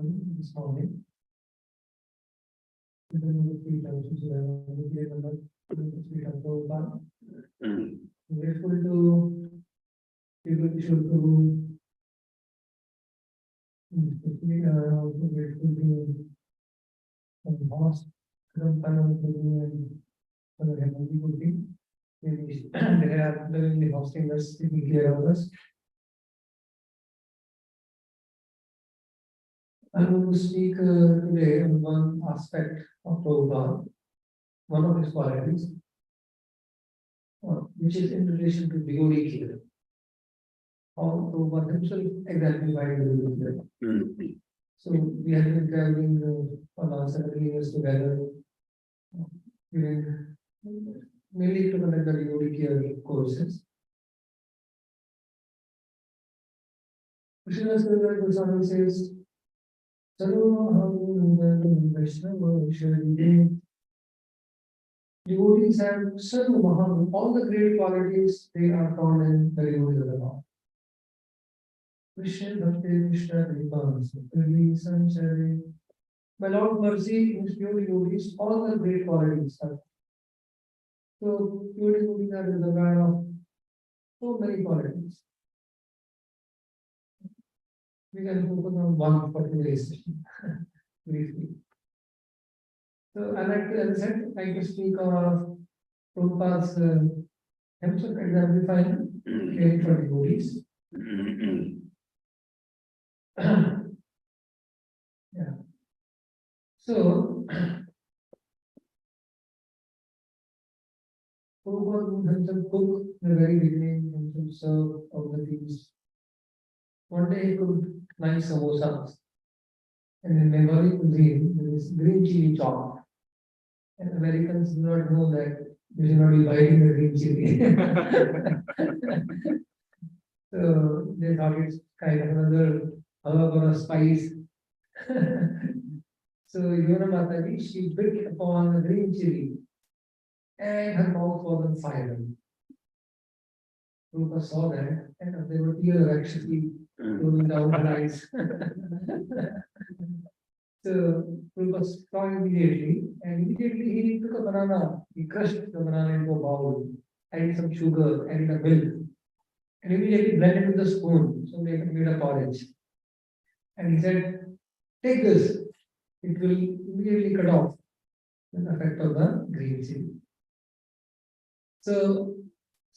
this morning. Grateful to people should to also grateful to host they are lovingly hosting us, taking care of us. I'm going to speak today on one aspect of Prabhupada, one of his qualities, which is in relation to devotee care. How Prabhupada himself exemplified devotee care. So we have been traveling for last several years together, mainly to conduct the devotee care courses. Krishna Srila says, devotees have all the great qualities, they are found in the devotees of the Lord. Krishna Bhakti Krishna Sanchari. By Lord mercy in pure devotees, all the great qualities are. So pure devotees are reservoir of so many qualities. We can focus on one particular session briefly. So I like to, as I said, like to speak of Prabhupada's himself exemplifying caring for devotees. Yeah. So Prabhupada would himself cook in the very beginning, himself serve all the things. One day he cooked nice samosas. And in Bengali cuisine, there is green chili chop. And Americans do not know that you should not be biting the green chili. So they thought it's kind of another herb or a spice. So Yona Mataji, she bit upon the green chili and her mouth was on fire. Rupa saw that and there were tears actually rolling down her eyes. So Rupa saw immediately, and immediately he took a banana, he crushed the banana into a bowl, added some sugar, added a milk, and immediately blended with a spoon, so made a porridge. And he said, take this, it will immediately cut off the effect of the green chili. So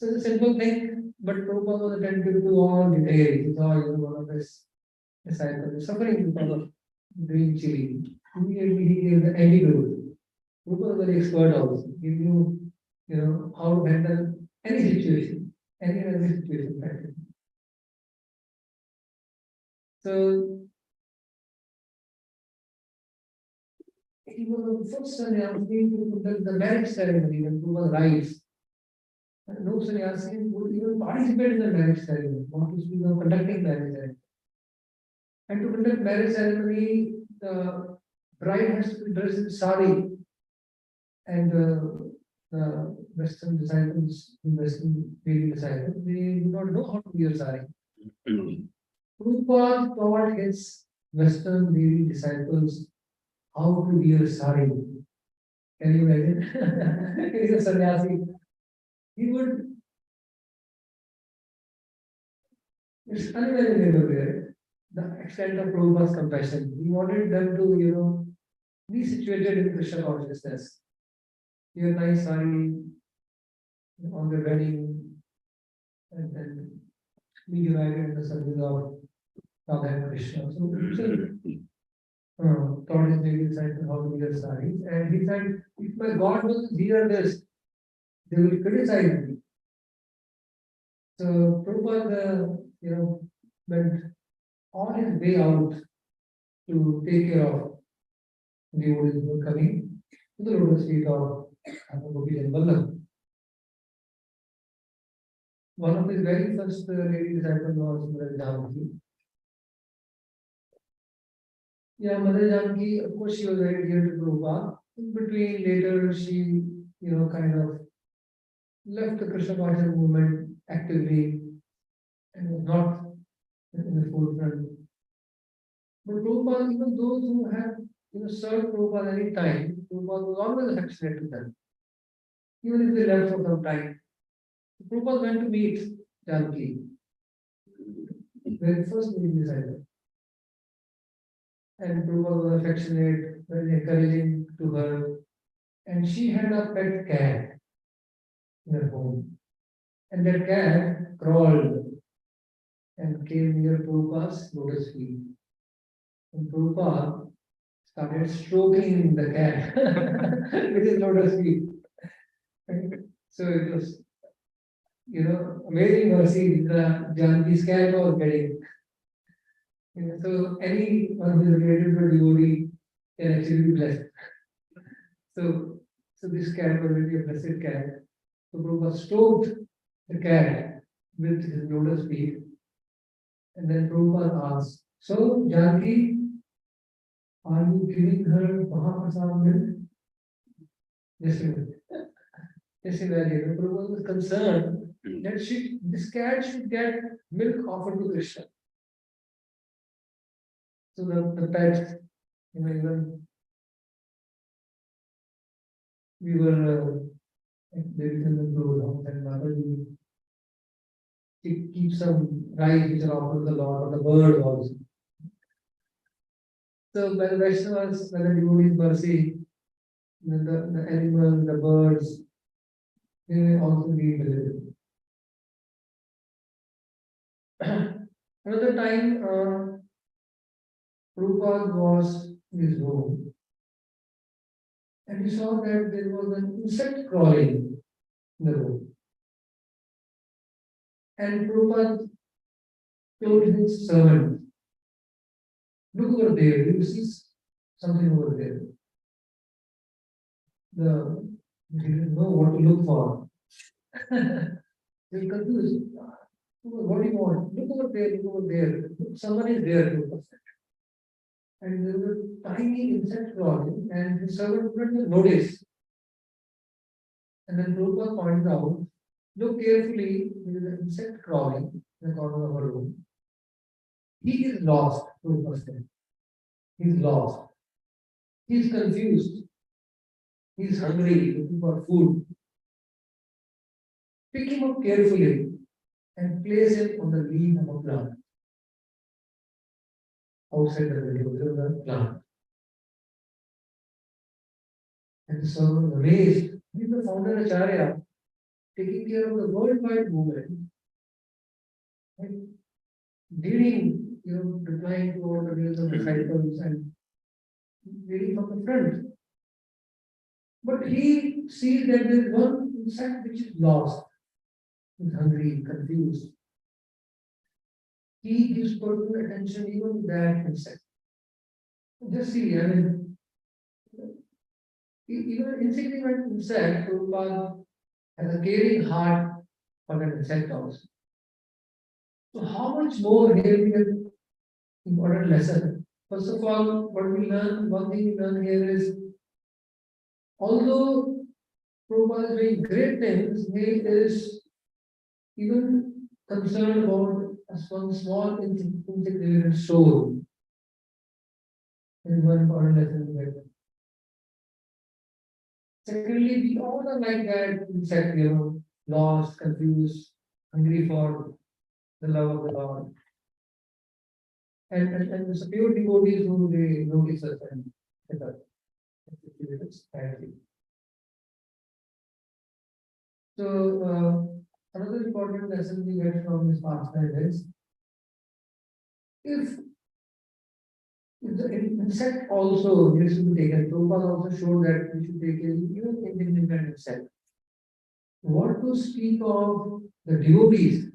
it's a simple thing, but Prabhupada was attentive to all details. He saw one of his disciples suffering because of green chili. Immediately he gave the antidote. Prabhupada was very expert also. He knew, how to handle any situation, any other situation practically. So he was the first sannyasi to conduct the marriage ceremony when Prabhupada arrives. No sannyasi would even participate in the marriage ceremony, not to speak of conducting marriage ceremony. And to conduct marriage ceremony, the bride has to be dressed in sari, and the Western disciples, Western lady disciples, they do not know how to wear sari. Prabhupada taught his Western lady disciples how to wear sari. Can you imagine? He is a sannyasi. He would. It's unimaginable there. The extent of Prabhupada's compassion. He wanted them to, be situated in Krishna consciousness. Wear nice sari on their wedding, and then be united in the service of Radha and Krishna. So taught his lady disciples how to wear saris, and he said, if my God will hear this, they will criticize me. So Prabhupada, went on his way out to take care of devotees who were coming to the lotus feet of Radhagopinath. One of his very first lady disciples was Mother Janaki. Yeah, Mother Janaki, of course, she was very dear to Prabhupada. In between, later, she, kind of left the Krishna conscious movement actively and was not in the forefront. But Prabhupada, even those who have served Prabhupada any time, Prabhupada was always affectionate to them, even if they left for some time. Prabhupada went to meet Janaki, very first meeting disciple. And Prabhupada was affectionate, very encouraging to her. And she had a pet cat in her home. And that cat crawled and came near Prabhupada's lotus feet. And Prabhupada started stroking the cat with his lotus feet. So it was, amazing mercy the Janaki's cat was getting. So anyone who is related to a devotee can actually be blessed. So this cat was really a blessed cat. So Prabhupada stroked the cat with his lotus feet. And then Prabhupada asked, so Janaki, are you giving her Mahaprasad milk? Yes, yes, imagine. Prabhupada was concerned that this cat should get milk offered to Krishna. So the pet, even we were there in the Prabhupada and Mataji, she keeps some rice which are offered to the Lord, or the bird also. So by the Vaishnavas, by the devotees' mercy, the animals, the birds, they may also be delivered. Another time, Prabhupada was in his room and he saw that there was an insect crawling in the room. And Prabhupada told his servant, look over there, you see something over there. He didn't know what to look for. He was confused. What do you want? Look over there, look over there. Someone is there to and there was a tiny insect crawling, and his servant couldn't notice. And then Prabhupada pointed out, look carefully, there is an insect crawling in the corner of a room. He is lost, Prabhupada said. He is lost. He is confused. He is hungry, looking for food. Pick him up carefully and place him on the leaf of a plant. Outside the window, of the plant. And the servant was amazed. He is the founder Acharya, taking care of the worldwide movement, and leading, replying to all the views of disciples and leading from the front. But he sees that there is one insect which is lost, is hungry, confused. He gives personal attention even to that insect. Just see, even an insignificant insect, Prabhupada has a caring heart for that insect also. So how much more here we have important lesson. First of all, what we learn, one thing we learn here is, although Prabhupada is doing great things, he is even concerned about one small insignificant soul. That is one important lesson we get. Secondly, we all are like that insect, lost, confused, hungry for the love of the Lord. And the pure devotees who they notice us and so another important lesson we get from this pastime is, if the insect also needs to be taken, Prabhupada also showed that we should take even insignificant insect. What to speak of the devotees?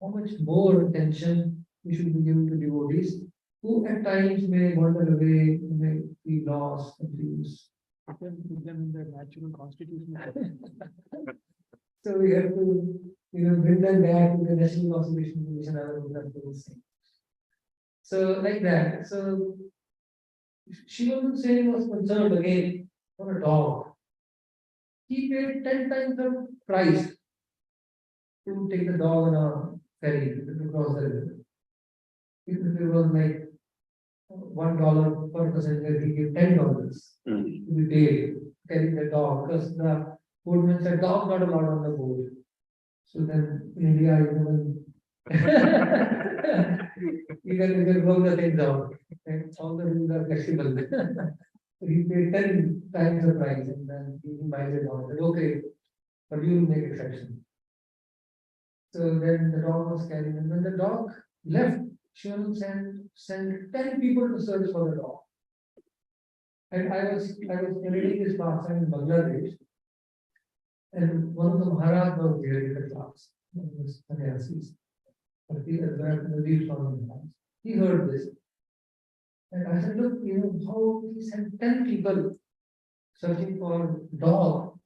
How much more attention we should be giving to devotees who at times may wander away, may be lost, confused. Put them in their natural constitution. So we have to, bring them back to the national constitution position. So like that. So Shiva Hussain was concerned again for a dog. He paid 10 times the price to take the dog on a ferry to cross the river. If it was like $1 per passenger, he gave $10 to be paid carrying the dog because the boatman said dog not allowed on the boat. So then in India, you can work the things out. And all the rules are flexible. So he paid 10 times the price and then he buys it on. Said, okay, but you will make exception. So then the dog was carried, and when the dog left, Srila sent 10 people to search for the dog. And I was narrating this last time in Bangladesh, and one of the Maharaj was there in the class. One of the sannyasis. He heard this. And I said, look, how he sent 10 people searching for dog.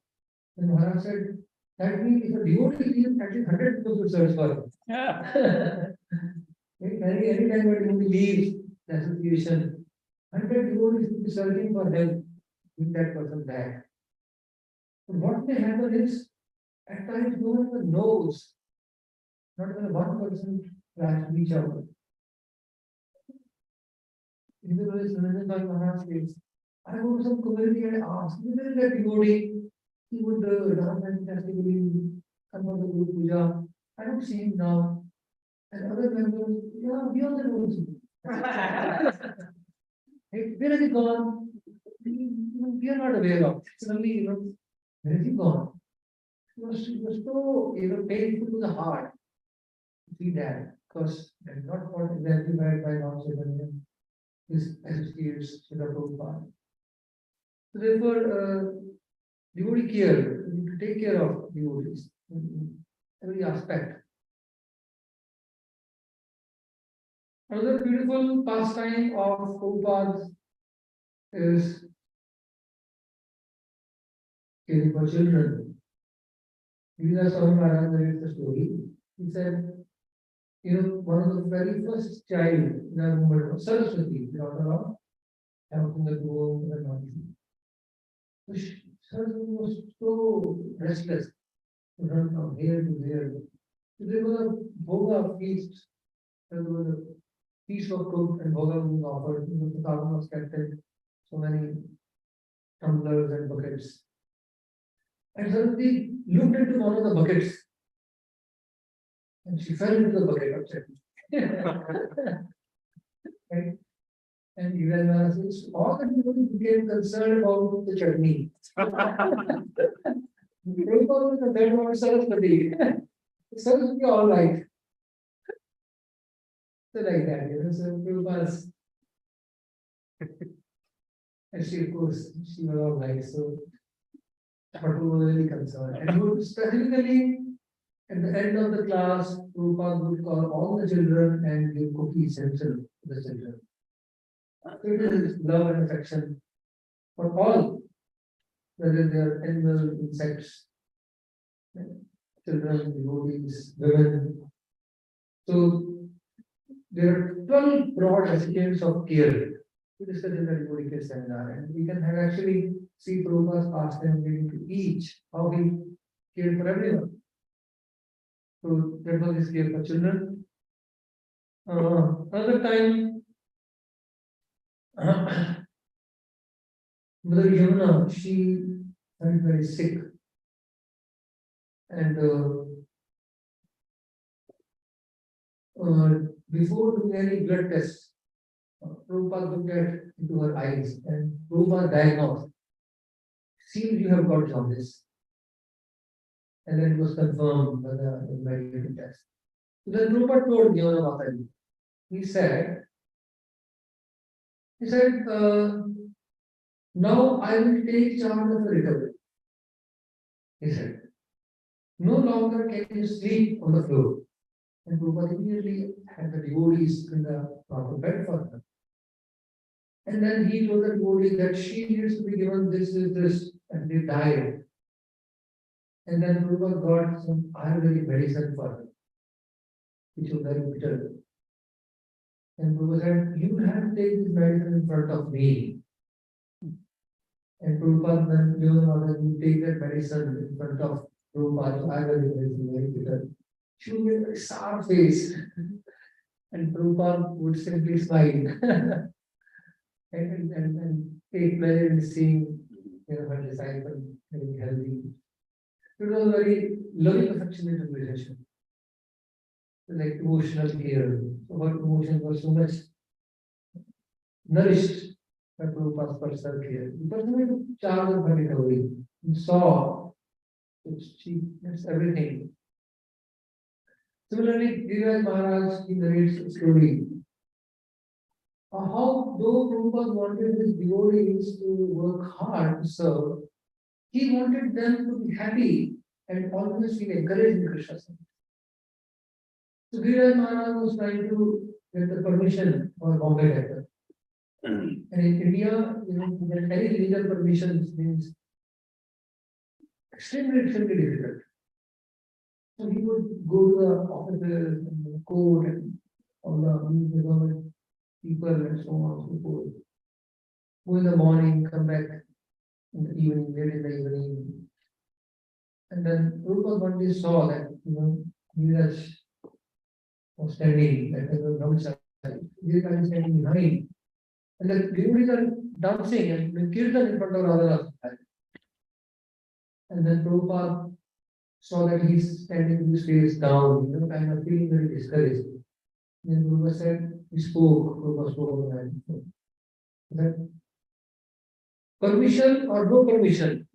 And Maharaj said, that means if a devotee leaves, at least 100 people to search for him. Any time a devotee leaves the association, 100 devotees will be searching for help with that person back. But what may happen is, at times no one even knows, not even one person tries to reach out. In the way Srila Maharaj says, I go to some community and ask, where is that devotee? He would dance fantastically, come for the Guru Puja. I don't see him now. And other members, yeah, we also don't see him. Hey, where has he gone? We are not aware of. Suddenly, where has he gone? It was so, painful to the heart to see that, because that's not what exemplified by Lord Chaitanya, his associates with the Prabhupada. So therefore, devotee care, we need to take care of devotees in every aspect. Another beautiful pastime of Prabhupada is caring for children. Even Swami Maharaj narrates the story. He said, one of the very first child in our movement was Saraswati, the daughter of Damodar and the Nandi. So Saraswati was so restless to run from here to there. So there was a bhoga feast. There was a feast of cooked and bhoga was offered. The Prabhupada was kept in so many tumblers and buckets. And Saraswati looked into one of the buckets. And she fell into the bucket upset. Right? And even all the people became concerned about the chutney. Prabhupada was concerned about Saraswati. Saraswati all right. So like that, so Prabhupada's. And she, of course, she was all right. So Prabhupada was really concerned. And he would specifically, at the end of the class, Prabhupada would call all the children and give cookies himself to the children. So it is love and affection for all, whether they are animals, insects, children, devotees, women. So there are 12 broad recipients of care. We discussed in the devotee care seminar, and we can have actually see Prabhupada's pastime relating to each, how he cared for everyone. So that was his care for children. Another time, Mother Yamuna, she felt very sick. And before doing any blood tests, Prabhupada looked into her eyes and Prabhupada diagnosed. Seems you have got jaundice. And then it was confirmed by the medical test. So then Prabhupada told Yamuna Mataji, he said, now I will take charge of the recovery. He said, no longer can you sleep on the floor. And Prabhupada immediately had the devotees in the proper bed for her. And then he told the devotee that she needs to be given this, and they died. And then Prabhupada got some Ayurvedic medicine for her, which was very bitter. And Prabhupada said, you have to take this medicine in front of me. And Prabhupada then you take that medicine in front of Prabhupada, Ayurvedic medicine, very bitter. She would get a sour face. And Prabhupada would simply smile. and take pleasure in seeing her disciple getting healthy. It was a very loving, affectionate relationship, like emotional care. So her emotions were so much nourished by Prabhupada's personal care. The person took charge of her recovery. He saw that that's everything. Similarly, Giriraj Maharaj, he narrates a story how though Prabhupada wanted his devotees to work hard to serve, he wanted them to be happy and always feel encouraged in Krishna service. So Giriraj Maharaj was trying to get the permission for Bombay Decca. And in India, that any legal permissions means extremely difficult. So he would go to the offices and the court and all the government people and so on and so forth. Go in the morning, come back in the evening, late in the evening. And then Prabhupada one day saw that, Neeraj was standing at the roadside. Neeraj is standing behind. And the devotees are dancing and doing kirtan in front of Radha. And then Prabhupada saw that he's standing with his face down, kind of feeling very discouraged. Then Prabhupada said, Prabhupada spoke that permission or no permission,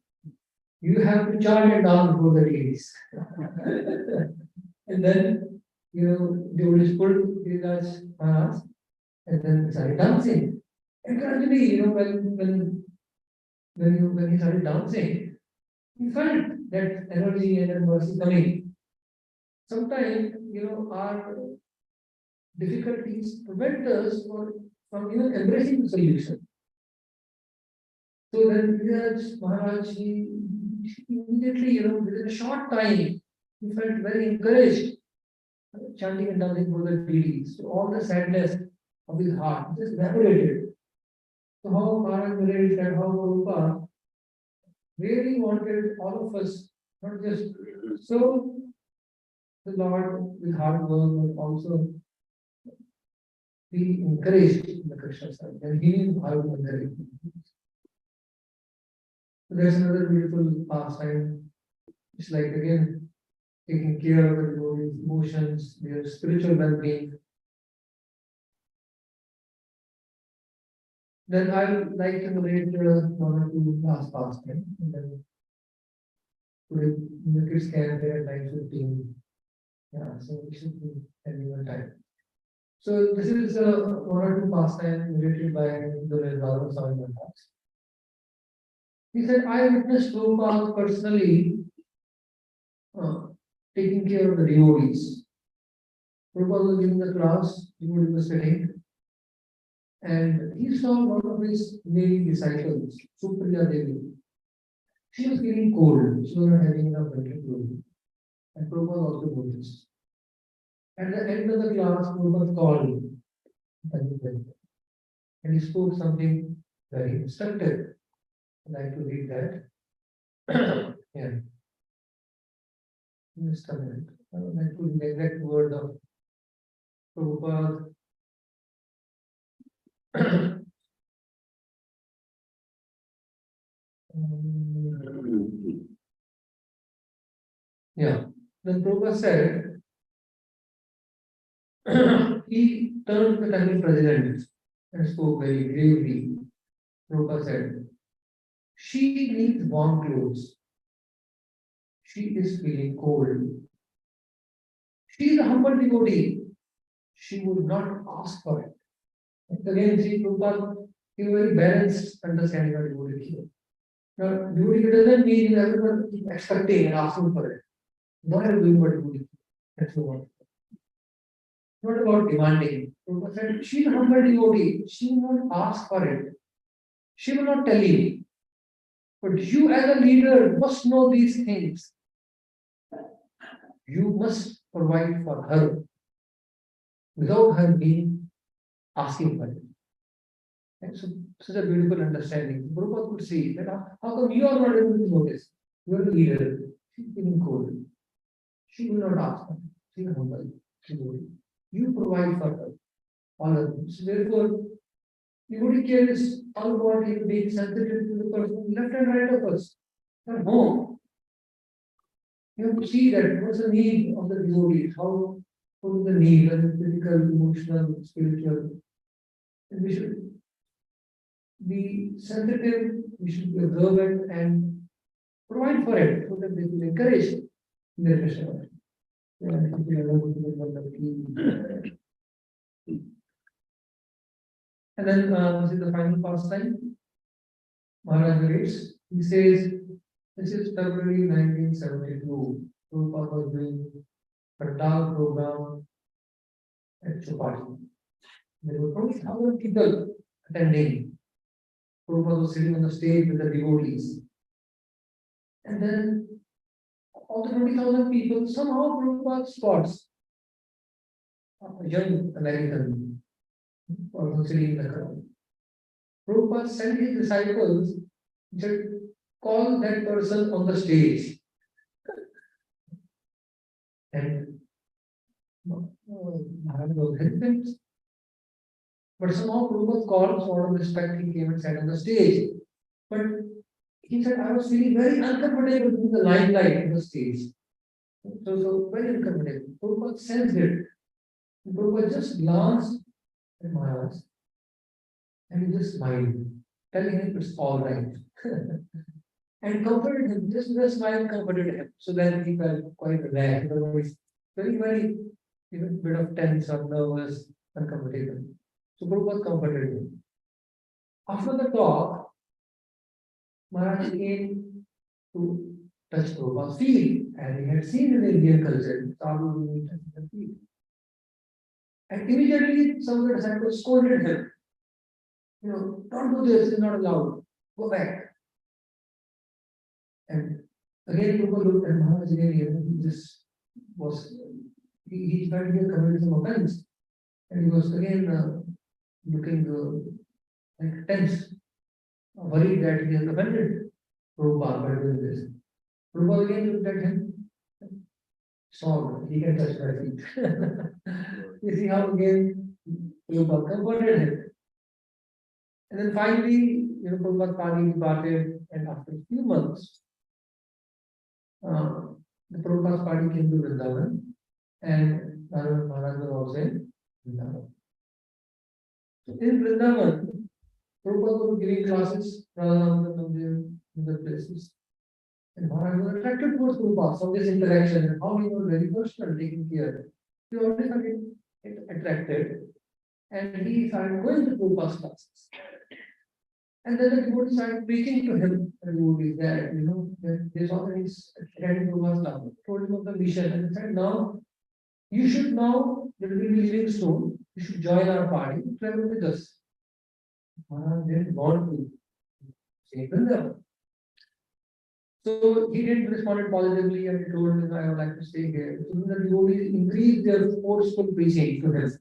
you have to chant and dance before the deities. And then, they would pulled Giriraj Maharaj and then started dancing. And gradually, when he started dancing, he felt that energy and that mercy coming. Sometimes, our difficulties prevent us from even embracing the solution. So then Giriraj Maharaj, he immediately, within a short time, he felt very encouraged, chanting and dancing for the deities. So all the sadness of his heart just evaporated. So how Maharaj narrates that how Prabhupada really wanted all of us, not just so the Lord with hard work, but also be encouraged in the Krishna side. And he knew how to encourage. So there's another beautiful pastime. It's like again taking care of the devotees' emotions, their spiritual well-being. Then I would like to narrate one or two last pastime. And then today in the kids camp there at 9:15. Yeah, so we should be having a time. So this is one or two pastime narrated by the Radha Swami Maharaj. He said, I witnessed Prabhupada personally taking care of the devotees. Prabhupada was giving the class, devotee was sitting, and he saw one of his lady disciples, Supriya Devi. She was getting cold, she was not having enough winter clothing. And Prabhupada also noticed. At the end of the class, Prabhupada called him, and he spoke something very instructive. I'd like to read that. Yeah. Just a minute. I would like to read the exact word of Prabhupada. Yeah. Then Prabhupada said, he turned to the temple president and spoke very gravely. Prabhupada said, she needs warm clothes. She is feeling cold. She is a humble devotee. She would not ask for it. And again, see, Prabhupada gave a very balanced understanding of devotee here. Now, devotee doesn't mean everyone keep expecting and asking for it. Not everyone but devotee. That's the one. Not about demanding. Prabhupada said, she is a humble devotee. She will not ask for it. She will not tell you. But you as a leader must know these things. You must provide for her without her being asking for it. And so, such a beautiful understanding. Prabhupada could see that how come you are not able to notice? You are the leader. She's feeling cold. She will not ask for it. She is humble. She will. You provide for her. All of them. So therefore, Devotee care is all about being sensitive to the person left and right of us. At home, you have to see that what's the need of the devotee, what is the need, whether physical, emotional, spiritual. And we should be sensitive, we should be observant and provide for it so that they will encourage in their mission. And then this is the final pastime. Maharaj narrates. He says, this is February 1972. Prabhupada was doing a Punjab program at Chopati. There were 20,000 people attending. Prabhupada was sitting on the stage with the devotees. And then all the 20,000 people, somehow Prabhupada spots a young American person sitting in the crowd. Prabhupada sent his disciples to call that person on the stage. And Maharaj was hesitant. But somehow Prabhupada called, so out of respect, he came and sat on the stage. But he said, I was feeling very uncomfortable with the limelight on the stage. So very uncomfortable. Prabhupada sensed it. And Prabhupada just glanced at Maharaj and he just smiled, telling him it's all right. And comforted him, just the smile comforted him. So then he felt quite relaxed. Otherwise, very, even bit of tense or nervous, uncomfortable. So Prabhupada comforted him. After the talk, Maharaj came to touch Prabhupada's feet, and he had seen in Indian culture, sadhu doing touching the feet. And immediately some of the disciples scolded him. Don't do this, it's not allowed. Go back. And again, people looked at Maharaj again, he just was, he felt he had committed some offense. And he was again looking like tense, worried that he has offended Prabhupada by doing this. Prabhupada again looked at him, saw he can touch my feet. You see how again Prabhupada comforted him. And then finally, Prabhupada party departed, and after a few months, the Prabhupada's party came to Vrindavan, and Maharaj was also in Vrindavan. So in Vrindavan, Prabhupada was giving classes in the places. And Maharaj was attracted towards Prabhupada from this interaction and how he was very personal, taking care. He always found it attracted, and he started going to Prabhupada's classes. And then the devotees started preaching to him, the devotees that they saw that he's attending Prabhupada's class, told him of the mission, and said, now, you should now, that we will be leaving soon, you should join our party, travel with us. Maharaj didn't want to say Vrindavan. So he didn't respond positively and he told him, I would like to stay here. So the devotees increased their forceful preaching to him.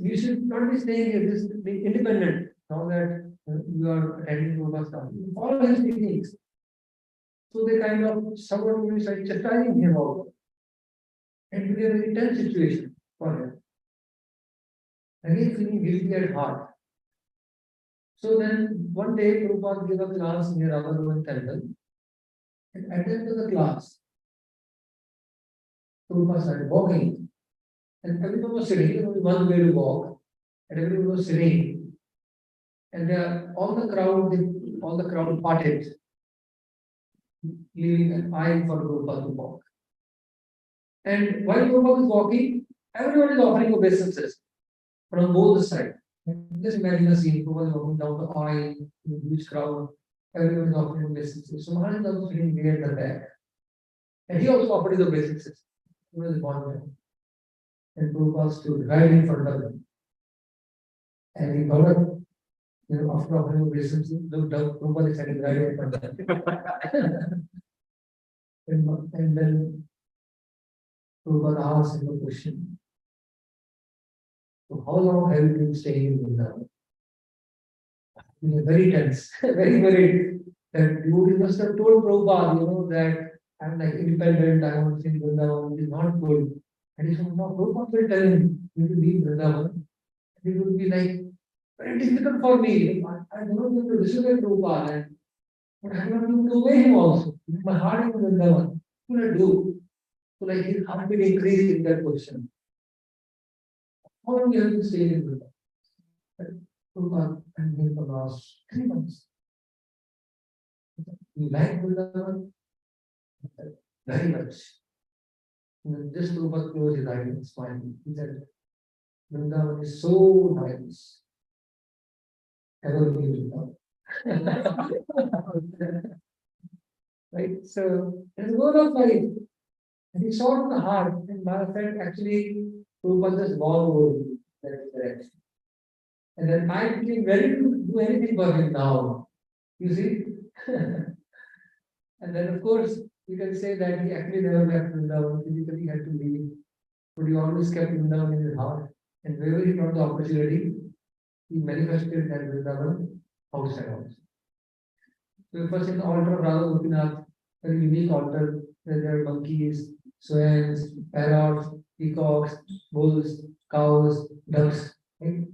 You should not be staying here, this be independent. Now that you are attending Prabhupada's class, follow his teachings. So they kind of somewhat started chastising him also. And it became a very tense situation for him. Again, feeling guilty at heart. So then one day Prabhupada gave a class near Radhagopinath temple. And at the end of the class, Prabhupada started walking. And everyone was sitting, there was only one way to walk. And everyone was sitting. And all the crowd parted, leaving an aisle for Prabhupada to walk. And while Prabhupada is walking, everyone is offering obeisances from both sides. Just imagine the scene, Prabhupada is walking down the aisle, in a huge crowd, everyone is offering obeisances. So Maharaj is also sitting near the back. And he also offered his obeisances. He was born. And Prabhupada stood right in front of him. And he got up, after offering obeisances, looked up, Prabhupada is standing right in front of him. And then Prabhupada asked him a question. So how long have you been staying in Vrindavan? He was very tense, very worried. That you must have told Prabhupada, that I'm like independent, I want to stay in Vrindavan, it is not good. And he said, no, Prabhupada will tell him, you will leave Vrindavan, it would be like very difficult for me. I don't want to disobey Prabhupada, but I don't want to obey him also. My heart is in Vrindavan. What do I do? So like his heartbeat increased in that position. How long you have been staying in Vrindavan? Prabhupada, I'm here for the last 3 months. You like Vrindavan? Very much. And then just Prabhupada closed his eyes and smiled. He said, Vrindavan is so nice. Ever been Vrindavan? Right? So there's a goal of life. And he saw it in the heart. And Maharaj said, actually, Prabhupada just gone over that direction. And then I became ready to do anything for him now. You see? And then, of course, you can say that he actually never left Vrindavan. Physically, he had to leave. But he always kept Vrindavan in his heart. And wherever he got the opportunity, he manifested that Vrindavan outside also. So first in the altar of Radhagopinath, very unique altar, where there are monkeys, swans, parrots, peacocks, bulls, cows, ducks, right?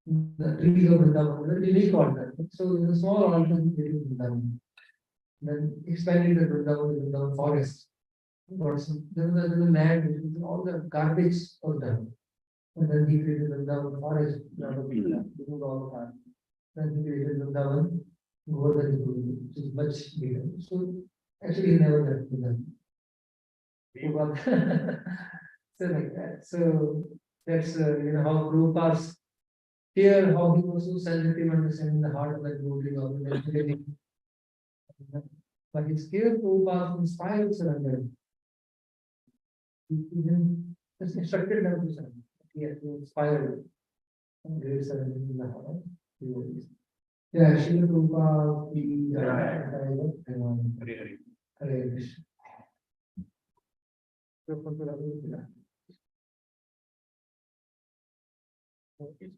The trees of Vrindavan, very unique altar. So in a small altar, he did in Vrindavan. Then expanded the Vrindavan forest. Then the land, all the garbage was done. And then he created Vrindavan forest, Radhagopinath, removed all the garbage. Then he created Vrindavan, which is much bigger. So actually, he never left Vrindavan. So like that. So that's how Prabhupada's here, how he was so sensitive, understanding the heart of that devotee, of the but his care Prabhupada inspired surrender. He even just instructed them to surrender. He had to inspire great surrender in the heart of devotees. Yeah, Srila Prabhupada, Hare Krishna. Okay.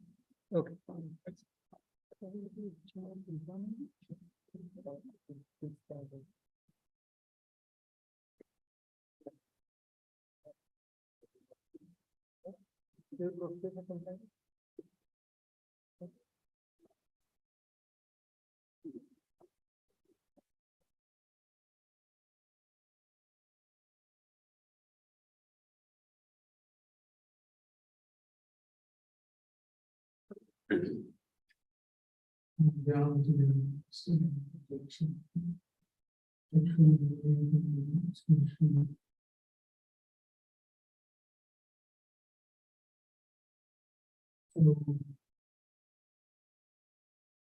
Down to the so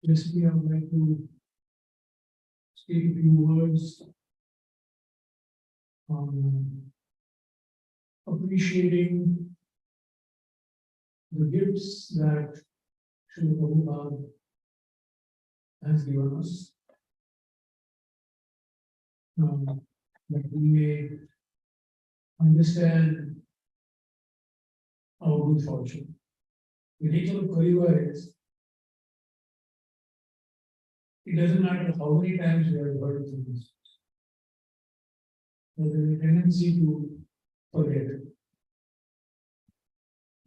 basically, I would like to speak a few words on appreciating the gifts that Srila Prabhupada has given us, that we may understand our good fortune. The nature of Kali is, it doesn't matter how many times we have heard things, there is a tendency to forget.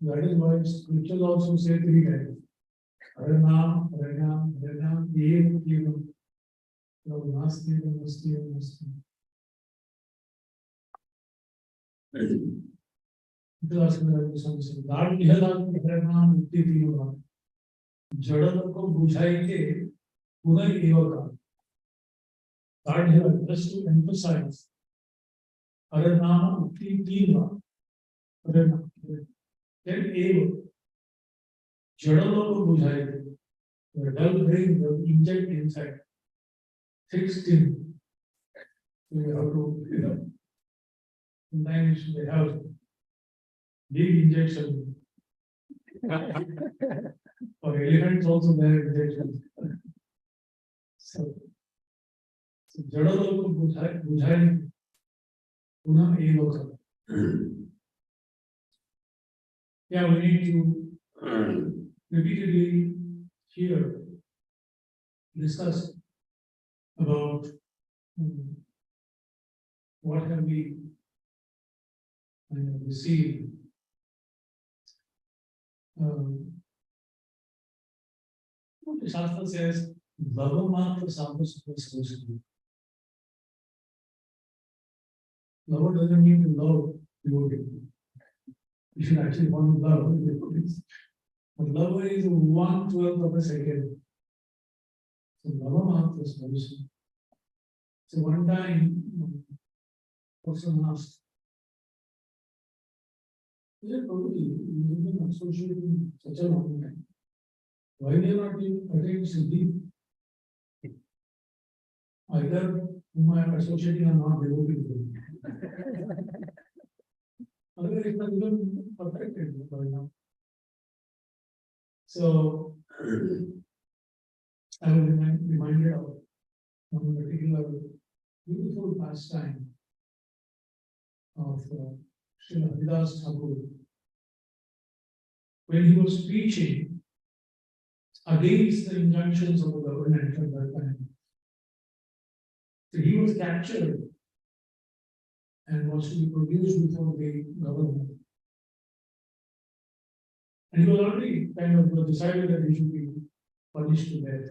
That is why scriptures also say 3 times. Haranam, Haranam, Haranam, Evam, Evam. Nasti, Nasti, Nasti. God निहलाल Haranam, Mutti, Evam. जड़ को बुझाई के पुनः एवं God here just to emphasize Haranam, Mutti, Evam. Haranam. Then एवं जड़ों को बुझाई के the dull brain will inject inside 16. We have to, sometimes they have big injection. For elephants also there are injections. So जड़ों को बुझाई पुनः एवं. Yeah, we need to repeatedly here discuss about what have we received The Shastra says, Bhagavamatra Sadhu Sarvasvati. Love doesn't mean to love devotee. You should actually want to love devotees. But love is 1/12 of a second. So Bhagavamatra Sadhu. So one time, a person asked, is it probably you've been associating such a long time? Why they are not attained Siddhi? Either whom I am associating are not devoted to me. Otherwise, it has been perfected by now. So, I was reminded of one particular beautiful pastime of Srila Haridas Thakur. When he was preaching against the injunctions of the government at that time, so he was captured and was to be produced before the government. And he was already kind of decided that he should be punished to death.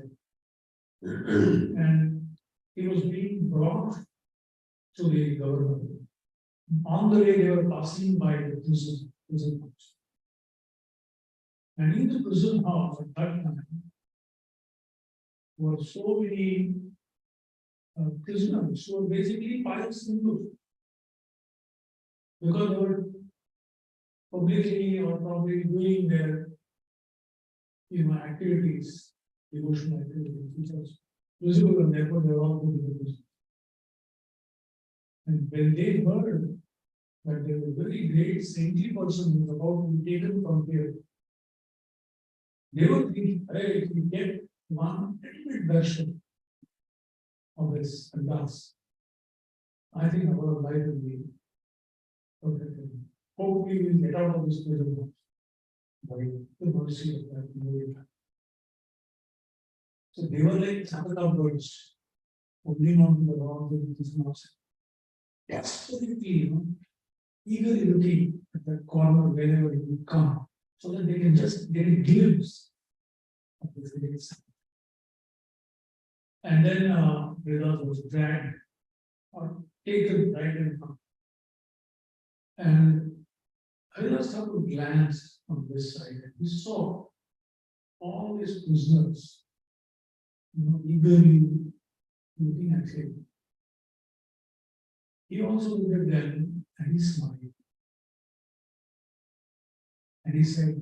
And he was being brought to the government. On the way, they were passing by the prison house. And in the prison house at that time were so many prisoners who were basically pious Hindus. Because they were publicly or probably doing their activities, devotional activities, which was visible, and therefore they were all put in the prison. And when they heard that there was a very great saintly person who was about to be taken from here, they were thinking, hey, if we get one little bit version of this advance, I think our life will be perfect. Hopefully, we'll get out of this prison by the mercy of that Lord. So they were like Sakata birds, holding on to the rods of this mouse. Absolutely, eagerly looking at that corner whenever it would come, so that they can just get a glimpse of this great sun. And then Vedas was dragged or taken right in front. And Haridas Thakur glanced on this side and he saw all these prisoners, eagerly looking at him. He also looked at them and he smiled. And he said,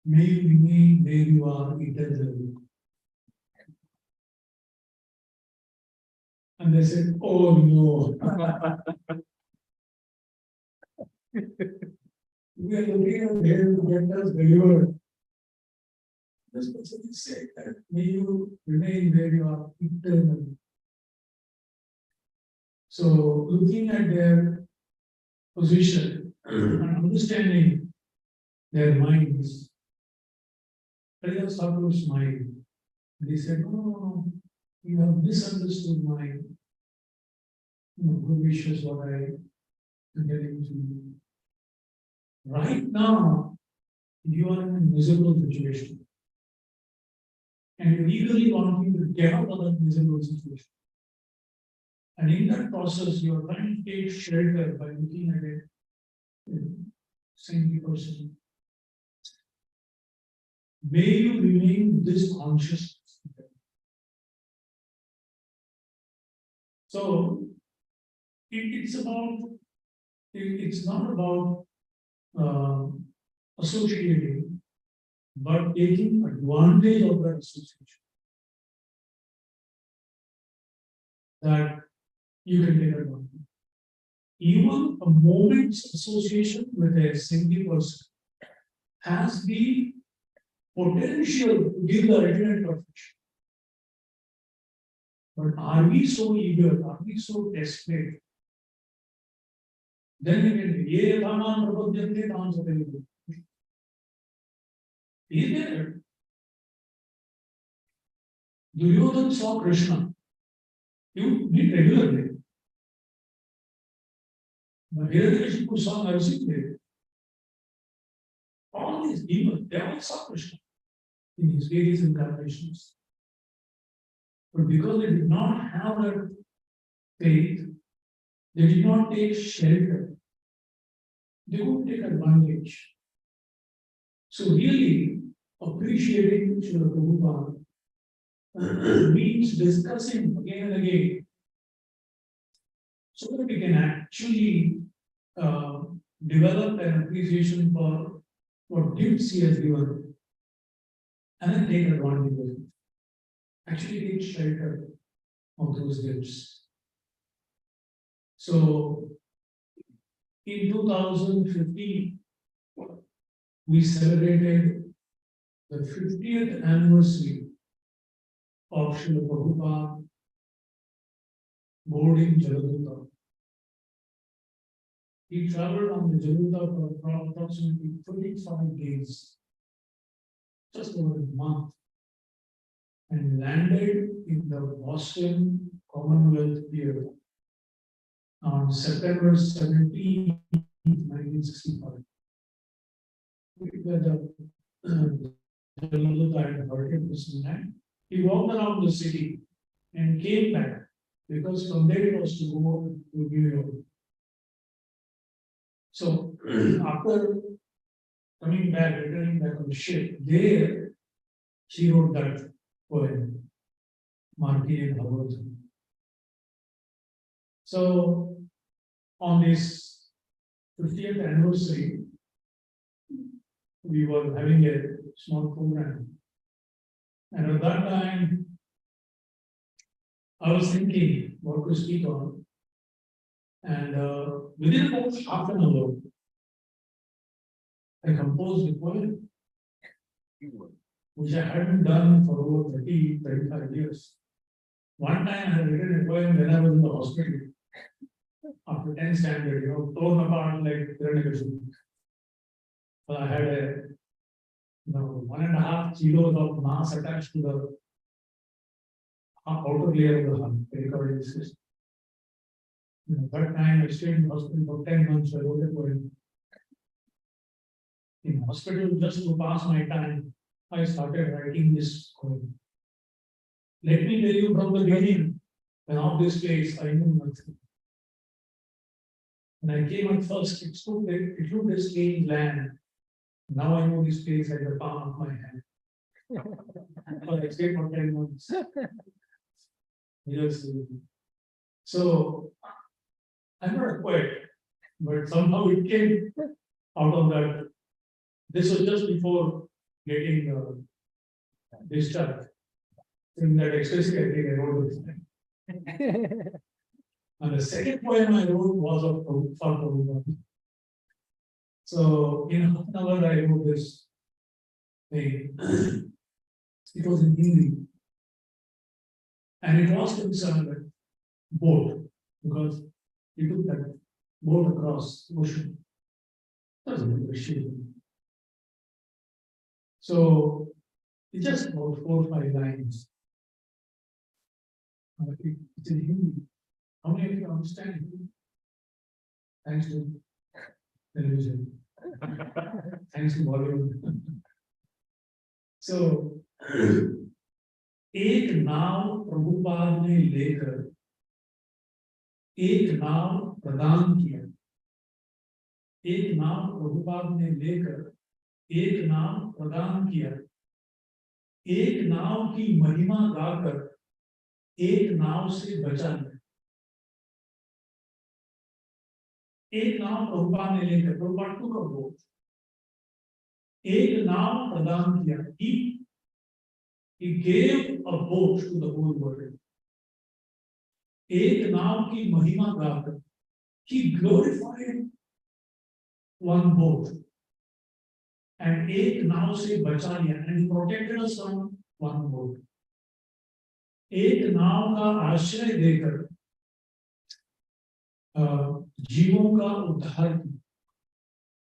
may you remain where you are eternally. And they said, oh no. We are looking at him to get us delivered. This person said that may you remain where you are eternally. So, looking at their position and understanding their minds, Haridas Thakur smiled. And he said, no, you have misunderstood my good wishes, what I am telling to you. Right now, you are in a miserable situation. And you eagerly wanting to get out of that miserable situation. And in that process, you are trying to take shelter by looking at a saintly person. May you remain with this consciousness. So, it's not about associating, but taking advantage of that association. That you can take advantage. Even a moment's association with a single person has the potential to give the ultimate perfection. But are we so eager? Are we so desperate? Then again, ye Raman Prabhupada Dhan's available. He is there. Duryodhana saw Krishna. You meet regularly. But Hiranyakashipu saw Narasimha. All these demons, they all saw Krishna. in his various incarnations. But because they did not have that faith, they did not take shelter. They would take advantage. So really appreciating Srila Prabhupada means discussing again and again, so that we can actually develop an appreciation for what gifts he has given, and then take advantage of it. Actually take shelter of those gifts. So in 2015, we celebrated the 50th anniversary of Srila Prabhupada boarding Jaladuta. He traveled on the Jaladuta for approximately 35 days, just over a month, and landed in the Boston Commonwealth Pier on September 17, 1965. He walked around the city and came back, because from there it was to go to New York. So after coming back, returning back on the ship, there she wrote that poem, Marquis and Howard. So on this 50th anniversary, we were having a small program. And at that time, I was thinking what to speak on. And within about half an hour, I composed a poem, which I hadn't done for over 35 years. One time I had written a poem when I was in the hospital, after 10th standard, torn apart like Hiranyakshipu. But I had a 1.5 kilos of mass attached to the outer layer of the heart, pericardial cyst. That time I stayed in hospital for 10 months. I wrote a poem. In hospital, just to pass my time, I started writing this poem. Let me tell you from the beginning, when of this place I knew nothing. When I came at first, it looked a strange land. Now I know this place like the palm of my hand. But I stayed for 10 months. Yes. So I'm not a poet, but somehow it came out of that. This was just before getting discharged. In that ecstasy, I think I wrote this time. And the second poem I wrote was of Prabhupada. So in half an hour, I wrote this thing. It was in Hindi. And it was concerned with boat, because he took that boat across the ocean. That was a bit of a shame. So it's just about 4 or 5 lines. It's in Hindi. How many of you understand Hindi? Thanks to television. Thanks to Bollywood. So, एक नाव प्रभुपाद ने लेकर एक नाव प्रदान किया, एक नाव प्रभुपाद ने लेकर एक नाव प्रदान किया, एक नाव की महिमा गाकर एक नाव से बचा लिया। एक नाव प्रभुपाद ने लेकर, प्रभुपाद टू का बोट, एक नाव प्रदान किया, he gave a boat to the whole world. एक नाव की महिमा गाकर, he glorified one boat, and एक नाव से बचा लिया, and he protected us from one boat. एक नाव का आश्रय देकर जीवों का उद्धार किया.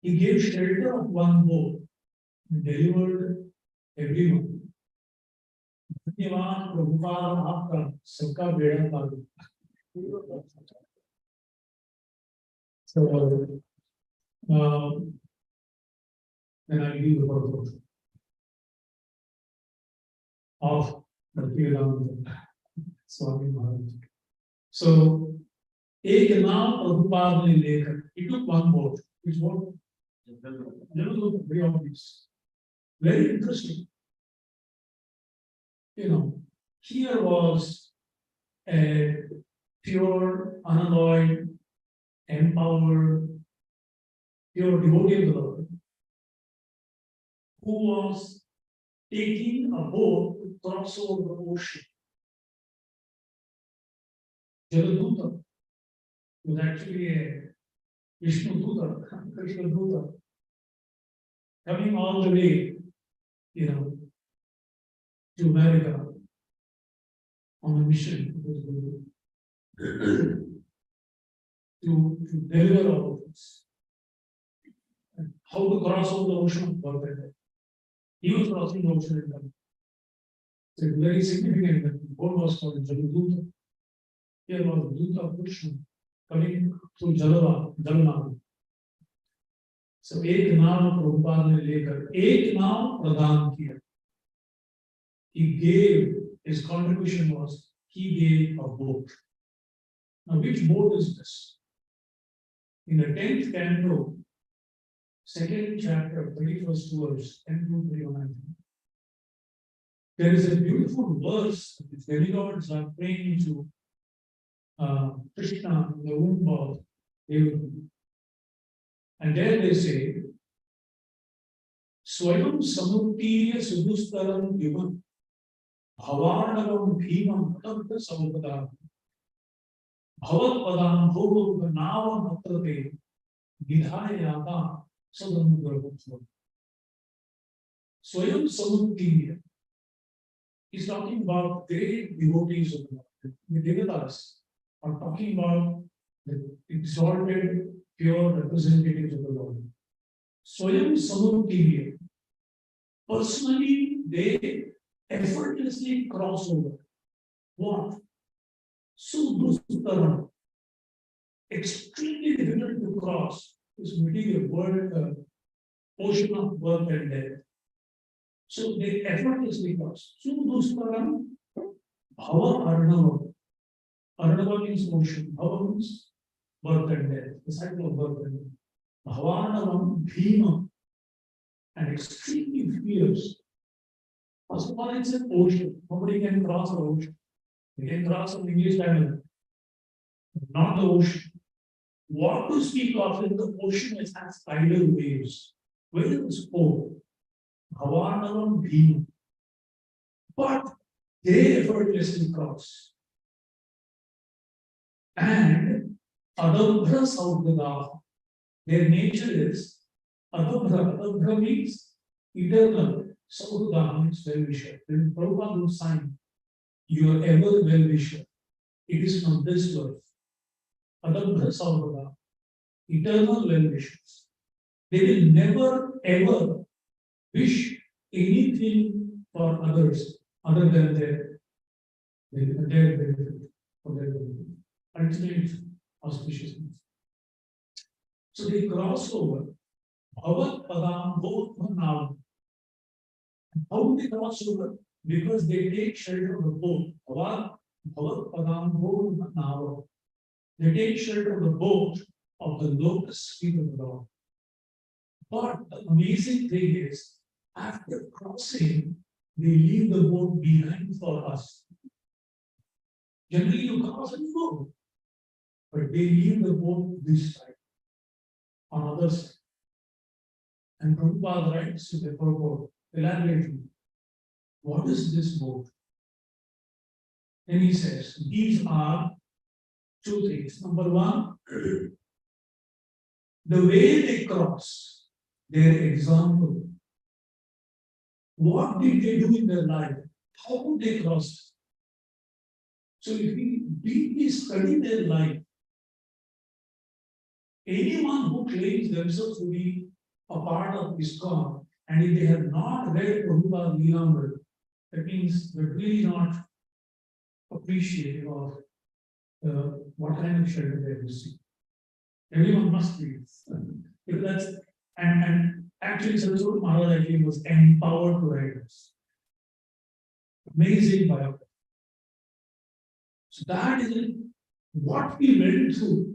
He gave shelter of one boat and delivered everyone. धन्यवाद प्रभुपाद आपका, सबका बेड़ा पार. So, then I leave the purpose. of Bhaktivedanta Swami Maharaj. So, एक नाम प्रभुपाद ने लेकर, he took one boat, which boat? Very obvious, very interesting. You know, here was a pure, unalloyed, empowered, pure devotee of the Lord, who was taking a boat to cross over the ocean. Jaladuta was actually a Vishnu Duta, Krishna Duta, coming all the way, to America on a mission to deliver all of this. And how to cross over the ocean was that he was crossing the ocean in time. So it's very significant that the boat was called Jaladuta. Here was Duta Krishna coming through Jalana. So एक नाम प्रभुपाद ने लेकर एक नाम प्रदान किया. He gave, his contribution was, he gave a boat. Now which boat is this? In the 10th canto, 2nd chapter, 31st verse, 10 to 31, there is a beautiful verse that the demigods are praying to Krishna in the womb of Devaki. And there they say, Swayam Samuttirya Sudustaram Yuvam Bhavarnavam Bhimam Tanta Sampada Bhavat Padam Bhogo Nava Matrate Vidhayata Sadamudra. Swayam Samuttirya is talking about great devotees of the Lord. The Devatas are talking about the exalted, pure representatives of the Lord. Swayam Samuttirya. Personally, they effortlessly cross over. What? Sudustaram. Extremely difficult to cross this material world, ocean of birth and death. So they effortlessly cross. Sudustaram Bhava Arnava. Arnava means ocean. Bhava means birth and death, the cycle of birth and death. Bhavarnavam Bhima, and extremely fierce. First of all, it's an ocean. Nobody can cross the ocean. They can cross an English Channel, not the ocean. What to speak of in the ocean is has tidal waves. Where is the sport? Bhavarnavam Bhima. But they effortlessly cross. And Adabhra Saudhadaha. Their nature is Adabhra. Adabhra means eternal. Saudhadaha means well-wisher. When Prabhupada will sign, you are ever well-wisher. It is from this verse. Adabhra Saudhadaha. Eternal well-wishers. They will never ever wish anything for others other than their benefit or their benefit. Ultimate auspiciousness. So they cross over. Bhavat Padam Bhotmanam. How do they cross over? Because they take shelter of the boat. Bhavat Padam Bhotmanam. They take shelter of the boat of the lotus feet of the Lord. But the amazing thing is, after crossing, they leave the boat behind for us. Generally, you cross and you go. But they leave the boat this side, on other side. And Prabhupada writes to the purport, elaborating, what is this boat? Then he says, these are two things. Number one, the way they cross, their example. What did they do in their life? How would they cross? So if we deeply study their life, anyone who claims themselves to be a part of ISKCON, and if they have not read Prabhupada Leelamrita, that means they're really not appreciative of what kind of shelter they have received. Everyone must read. If that's and actually Saraswati Maharaj actually was empowered to write this. amazing biography. So that is what he went through.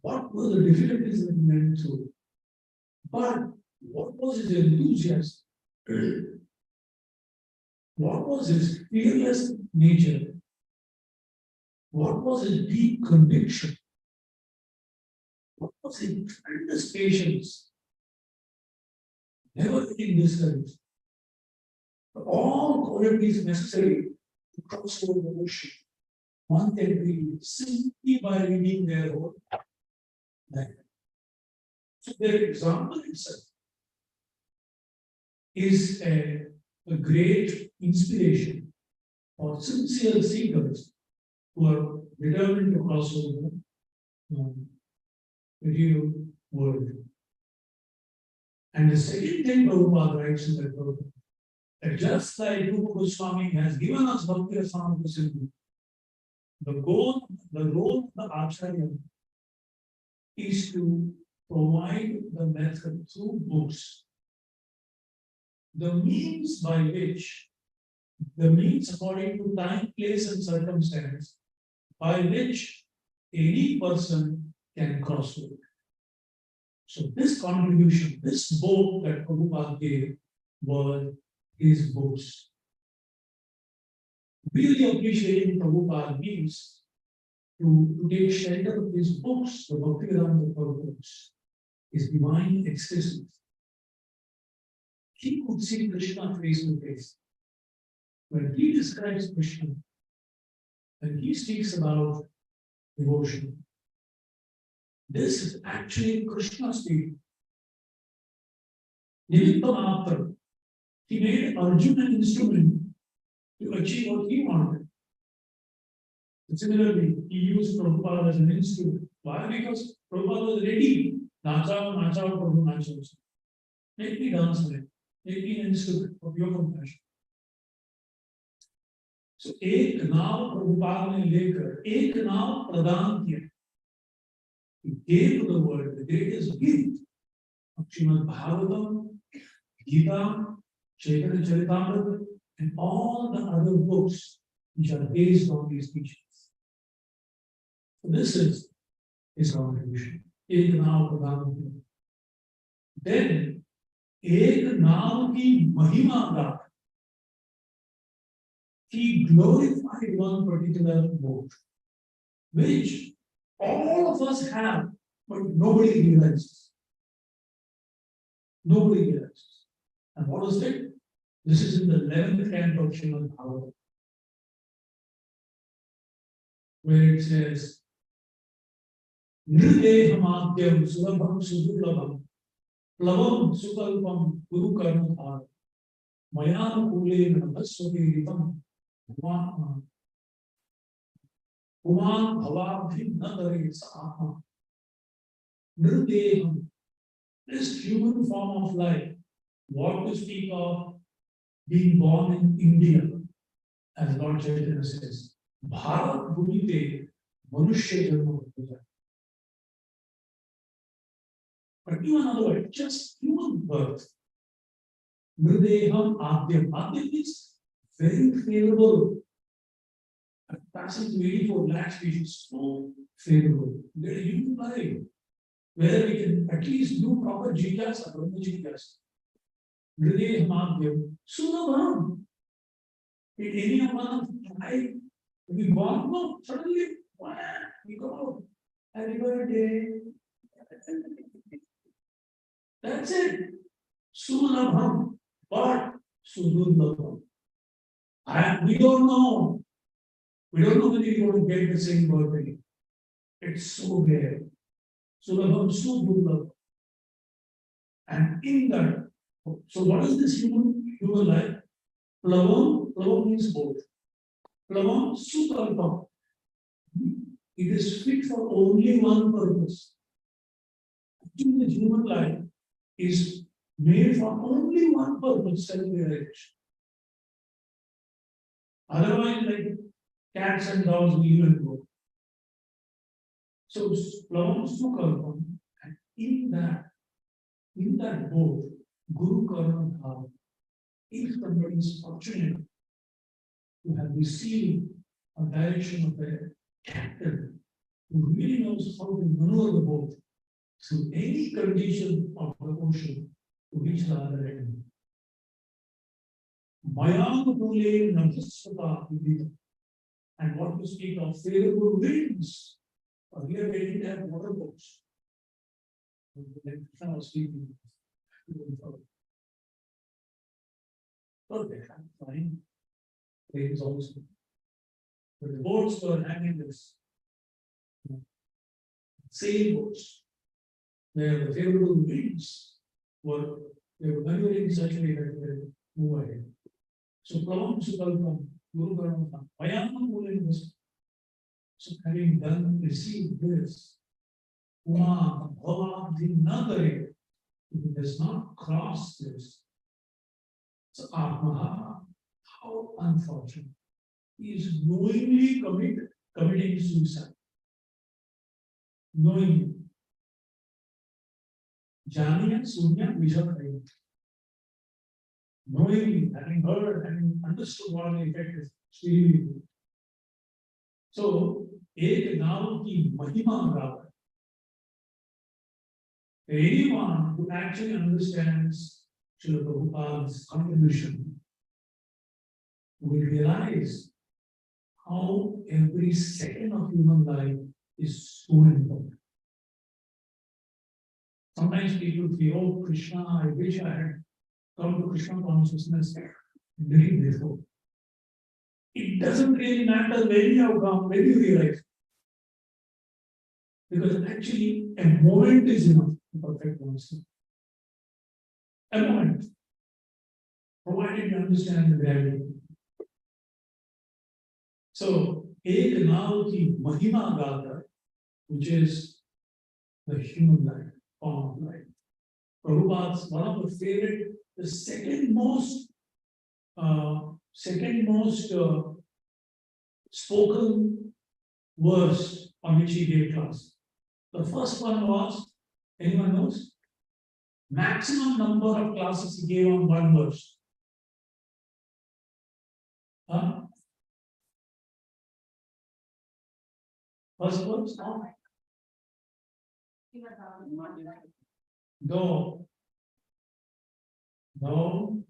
What were the difficulties that he went through? But what was his enthusiasm? What was his fearless nature? What was his deep conviction? What was his tremendous patience? Never getting discouraged. All qualities necessary to cross over the ocean. One can read simply by reading their own life. So their example itself is a great inspiration for sincere seekers who are determined to cross over the material world. And the second thing Prabhupada writes in that book, that just like Rupa Goswami has given us Bhakti Rasamrita Sindhu, the role of the Acharya is to provide the method through books. The means according to time, place, and circumstance, by which any person can cross over. So this contribution, this book that Prabhupada gave were his books. Really appreciating Prabhupada means to take shelter of his books, the Bhaktivedanta books, his divine ecstasies. He could see Krishna face to face. When he describes Krishna, and he speaks about devotion, this is actually Krishna speaking. Nimitta, he made Arjuna an instrument to achieve what he wanted. Similarly, he used Prabhupada as an instrument. Why? Because Prabhupada was ready. Nachao, Prabhu, Nachao. Make me dance with it. Make me an instrument of your compassion. So, एक नाव Prabhupada ने लेकर एक नाव प्रदान किया. He gave to the world the greatest gift of Srimad Bhagavatam, Gita, Chaitanya Charitamrita, and all the other books which are based on these teachings. So this is his contribution. एक नाव प्रदान किया. Then एक नाव की महिमा का, he glorified one particular boat, which all of us have, but nobody realizes. Nobody realizes. And what is it? This is in the 11th canto of Srimad Bhagavatam, where it says, Nridehamadyam sulabham sudurlabham plavam sukalpam guru karmathar mayana kulena basvadiritam Kuman bhavabhi nadare saha. Nrideham, this human form of life, what to speak of being born in India, as Lord Chaitanya says, Bharat Bhumite Manushya Janma Bhuja. But even otherwise, just human birth. Nrideham Adyam. Adyam is very favorable. Passing to 84 lakh species, so favorable. There is human life, where we can at least do proper jijnasa, Brahma jijnasa. Nrideham Adyam Sulabham. Did any of us try to be born? No, suddenly, we go, happy birthday. That's it. Sulabham, but Sudurlabham. And we don't know. We don't know whether you're going to get the same birthday. It's so rare. Sulabham, Sudurlabham. And in that, so what is this human life? Plavam means both. Plavam, Sukalpam. It is fit for only one purpose. Actually, the human life is made for only one purpose, self-realization. Otherwise, like cats and dogs will even go. So, Plavam Sukalpam, and in that both, Guru Karma Bhava, if somebody is fortunate to have received a direction of a captain who really knows how to maneuver the boat through any condition of the ocean to reach the other end. Mayamule Navasvata Vidita. And what to speak of favorable winds. Here they didn't have water boats. I was speaking. Okay, fine. Planes also. But the boats were having this sailboats, where the favorable winds were they were maneuvering in such a way that they move ahead. So Prabhu Sukalpam, Guru Paramam, Mayama Mulinvas. So having done, received this, Uma Bhavadhinagare, if it does not cross this, so Atmaha, how unfortunate. He is knowingly committing suicide. Knowingly. Janiya Sunya Vijay. Knowingly, having heard, having understood what the effect is, still. So, एक नाम की महिमा बराबर. Anyone who actually understands Srila Prabhupada's contribution will realize how every second of human life is so important. Sometimes people feel, oh Krishna, I wish I had come to Krishna consciousness very before. It doesn't really matter where you have come, when you realize. Because actually, a moment is enough to perfect oneself. A moment. Provided you understand the gravity. So, Ek Nav ki Mahima Gata, which is the human life, form of life. Prabhupada's one of the favorite, the second most spoken verse on which he gave class. The first one was, anyone knows? Maximum number of classes he gave on one verse. Huh? First verse? No. No.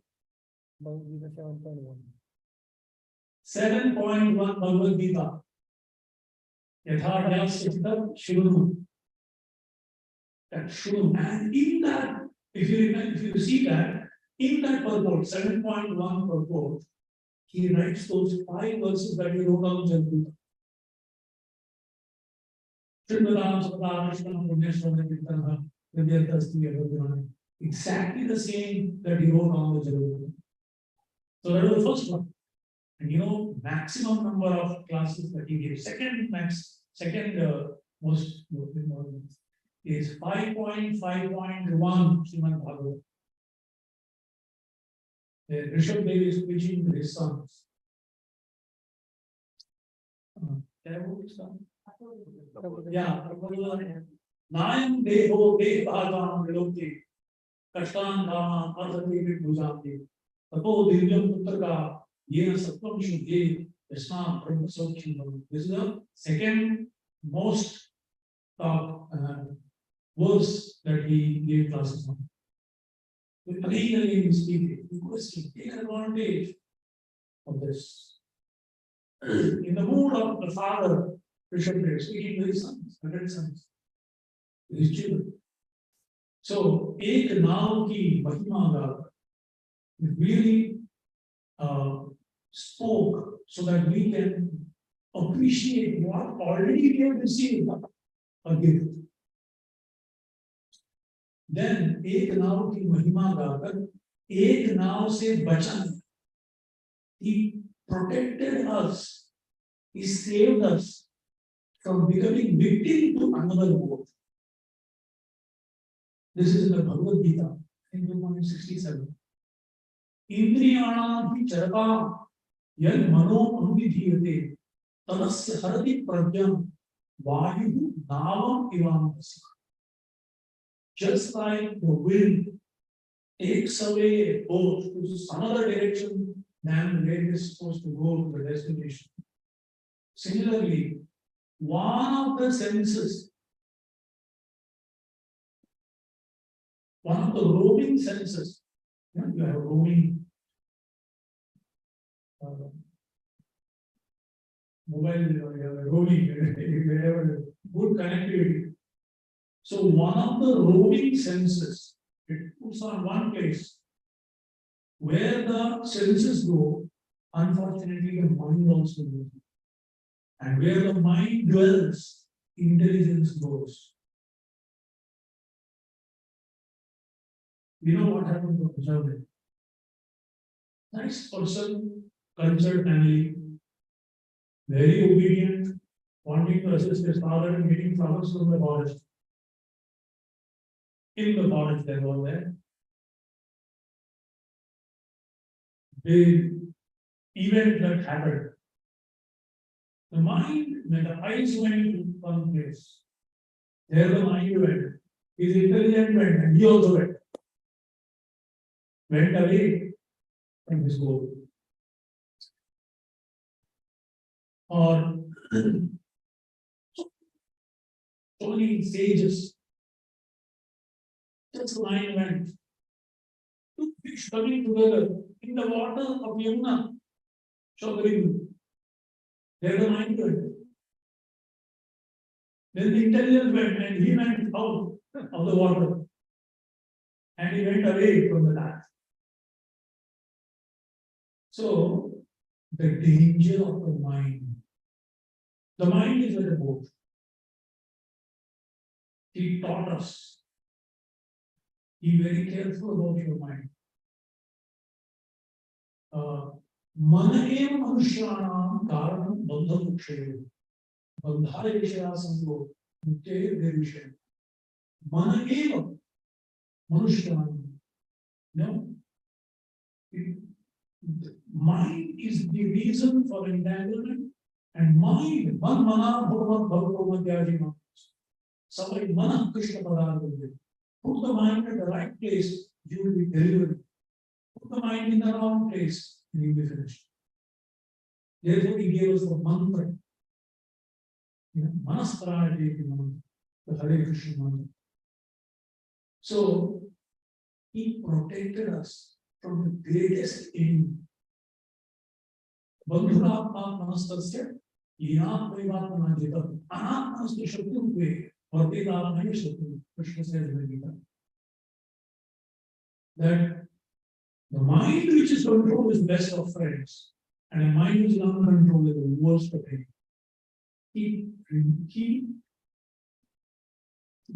7.1 Bhagavad Gita. Yatha Shunu. That Shunu. And in that, if you see that, in that purport, 7.1 purport, he writes those 5 verses that he wrote on Jalpita. Exactly the same that he wrote on the Jalpita. So that was the first one. And you know, maximum number of classes that he gave. Second most is 5.5.1 Srimad Bhagavatam. Rishabh Dev is preaching to his sons. Yeah, Nayam Deho Devagam Viloki Kashtan Dama Ardhati Bhujati Tapo Divyam Putraka Yena Sattvam Shuddhi Yasna Brahma Sokshim. This is the second most verse that he gave classes on. Again he speaking. He was to take advantage of this. In the mood of the father, Rishabh Dev speaking to his sons, 100 sons, his children. So, Ek Nav ki Mahima Gata, it really spoke so that we can appreciate what already we have received, a gift. Then, Ek Nav ki Mahima Gata, Ek Nav se bachan. He protected us. He saved us from becoming victim to another boat. This is in the Bhagavad Gita, in 2.67. Indriyana hi charata yan mano anvidhiyate tanasya harati pragyam vayu navam ivam. Just like the wind takes away a boat to some other direction than where it is supposed to go to the destination. Similarly, one of the senses, one of the roaming senses, you have a roaming mobile, you have a roaming, you have a good connectivity. So one of the roaming senses, it puts on one place. Where the senses go, unfortunately, the mind also goes. And where the mind dwells, intelligence goes. You know what happened to observe it? Nice person, cultured family, very obedient, wanting to assist his father in getting flowers from the forest. In the forest, there was a big event that happened. The mind, when the eyes went to one place, there the mind went. His intelligent went, and he also went away from his goal. Or so many sages, just the mind went. Two fish coming together in the water of Yamuna, Shogari. There the mind went. Then the intelligence went, and he went out of the water. And he went away from the land. So, the danger of the mind. The mind is like a boat. He taught us. Be very careful about your mind. Mana eva manusyanam karanam bandha mukshayo. Bandhaya vishaya sango mukte devishaya. Mana eva manusyanam. No. Mind is the reason for entanglement, and mind, man mana bhagavat bhagavad dhyajima. Somebody mana Krishna Padar. Put the mind at the right place, you will be delivered. Put the mind in the wrong place, and you will be finished. Therefore, he gave us the mantra. Manasparayate mantra, the Hare Krishna mantra. So, he protected us from the greatest enemy. Bandhuratma manastasya, ina praivatma jita, anatmastu shatrupve, vartetavamaya shatru. Krishna says in the Gita that the mind which is controlled is the best of friends, and a mind which is uncontrolled is the worst of enemies. He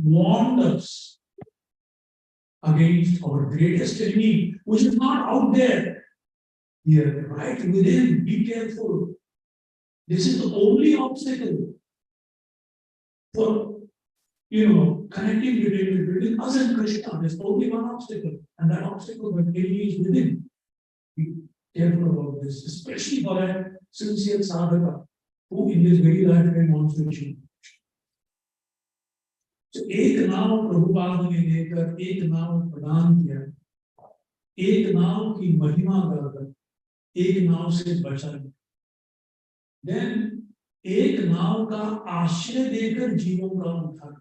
warned us against our greatest enemy, which is not out there. Here, right within, be careful. This is the only obstacle for, connecting between us and Krishna. There's only one obstacle, and that obstacle that is within. Be careful about this, especially for a sincere sadhaka who in this very lifetime wants to achieve. So, एक नाव प्रभुपाद ने लेकर एक नाव प्रदान किया, एक नाव की महिमा गाकर एक नाव से बचा। Then एक नाव का आश्रय देकर जीवों का उद्धार।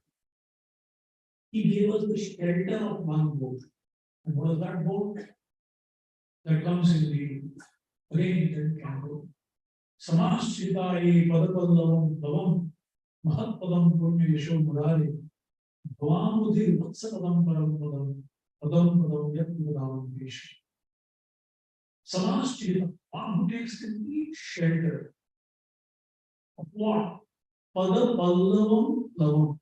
He gave us the shelter of one boat. And what is that boat? That comes in the again canto. Samashchitaye padapallavam bhavam mahatpadam punya yasho murare bhavamudhi vatsapadam param padam padam padam yatmadam desha. Samashchita, one who takes complete shelter of what? Padapallavam lavam.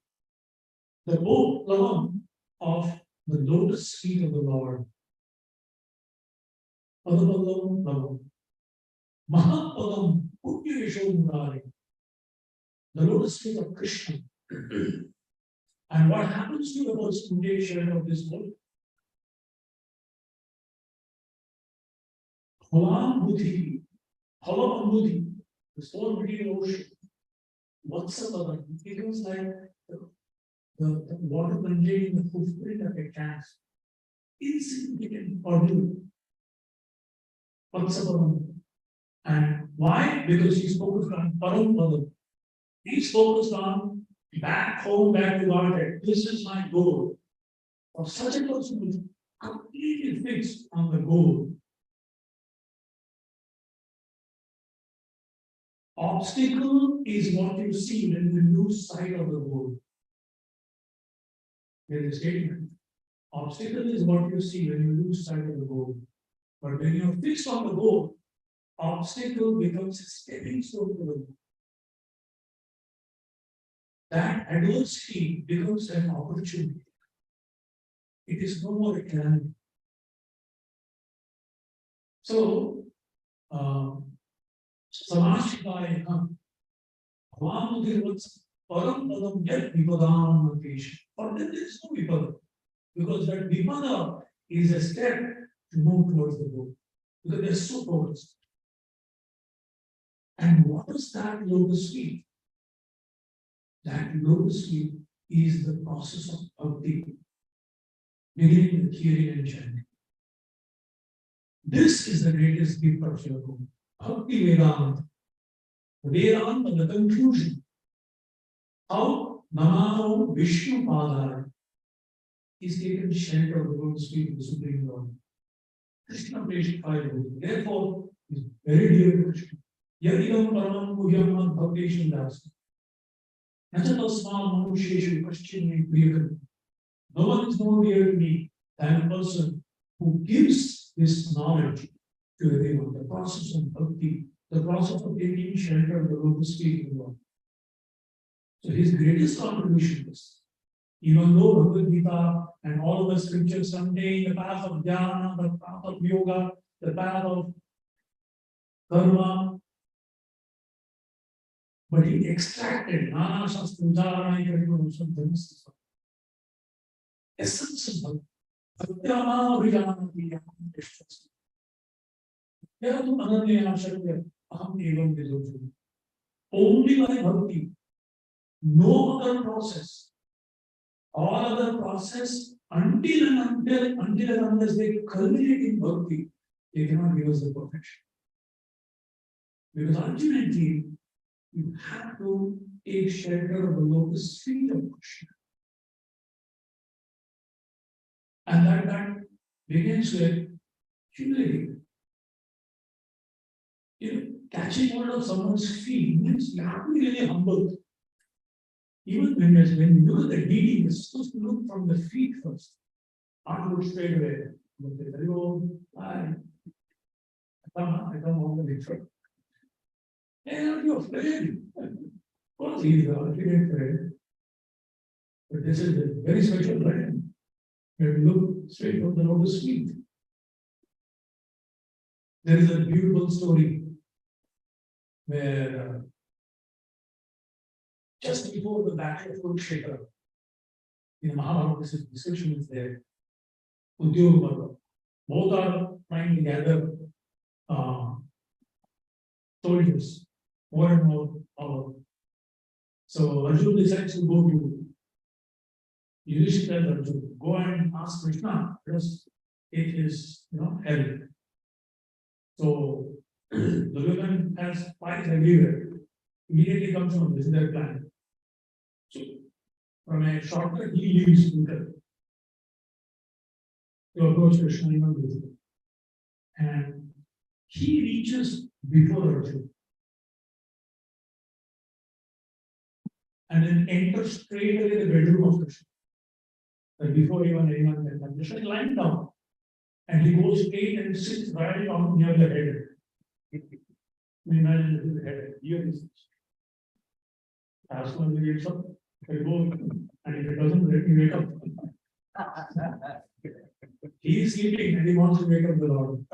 The boat lavam of the lotus feet of the Lord. Padapallavam lavam. Mahapadam punya yasho murare. The lotus feet of Krishna. And what happens to the most shelter of this boat? Bhavam buddhi, bhavam buddhi, the storm between ocean. Vatsapadam, it becomes like the water containing the footprint of a cat. insignificant Arjuna. Vatsaparam. And why? Because he's focused on Param Padam. He's focused on back home, back to Godhead. This is my goal. For such a person who is completely fixed on the goal, obstacle is what you see when you lose sight of the goal. There is a statement. Obstacle is what you see when you lose sight of the goal. But when you are fixed on the goal, obstacle becomes a stepping stone to the goal. That adversity becomes an opportunity. It is no more a calamity. So, Samashikaya Bhavanudhirvats Param Padam Yat Vipadam Location. For them there is no Vipada. Because that Vipada is a step to move towards the goal. Because they are so focused. And what is that lotus feet? That lotus feet is the process of bhakti, beginning with hearing and chanting. This is the greatest gift of your Guru. Bhakti Vedanta. Vedanta, the conclusion. How Namaho Vishnu Padaya is taken shelter of the lotus feet of the Supreme Lord. Krishna Preshit Therefore, is very dear to Krishna. Yadidam Paramam Puhyam Bhakteshim Das. No one is more dear to me than a person who gives this knowledge to everyone. The process of bhakti, the process of taking shelter of the lotus feet of the Lord. So his greatest contribution is, even though Bhagavad Gita and all of the scriptures contain the path of jnana, the path of yoga, the path of karma, but he extracted Nana Shastra Udarana some things. Essence of Satyama Vijanati only by bhakti, no other process. All other process until and unless they culminate in bhakti, they cannot give us the perfection. Because ultimately, you have to take shelter of the lotus feet of Krishna. And that begins with humility. Catching hold of someone's feet means you have to be really humble. Even when you look at the deity, you're supposed to look from the feet first. Not look straight away. Hello, hi. I come on the picture. Hey, are you afraid? Of course, he is ultimate friend. But this is a very special friend. You look straight from the lotus feet. There is a beautiful story where just before the battle of Kurukshetra, in Mahabharata, this discussion is there. Udyog both are trying to gather soldiers, more and more power. So Arjuna decides to go to Yudhishthira and Arjuna, go and ask Krishna, because it is hell. So Duryodhana has spies everywhere. Immediately comes on, this is their plan. So from a shortcut, he leaves Uttar to approach Krishna in Arjuna. And he reaches before Arjuna. And then enters straight away the bedroom of Krishna. But before even anyone can come, Krishna is lying down. And he goes straight and sits right on near the head. Imagine this is the head. Here is it. As soon as he wakes up, he goes, and if it doesn't, let me wake up. He is sleeping and he wants to wake up the Lord.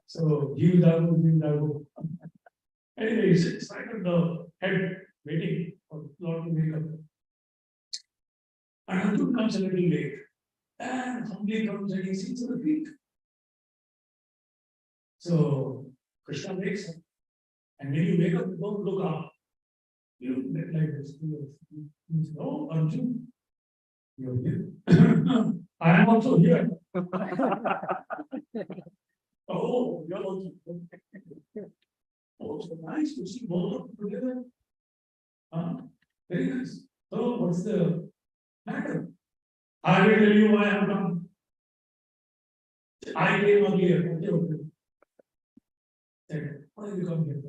So, give Dago. Anyway, he sits right on the head, waiting for the Lord to wake up. And Arjuna comes a little late. And humbly comes and he sits on the feet. So, Krishna wakes up. And when you wake up, don't look up. You look like this. No, Arjuna. You're here. I am also here. Oh, you're also. Oh, so nice to see both of you together. Very nice. So, what's the matter? I will tell you why I have come. I came earlier. Okay, okay. Said, why did you come here?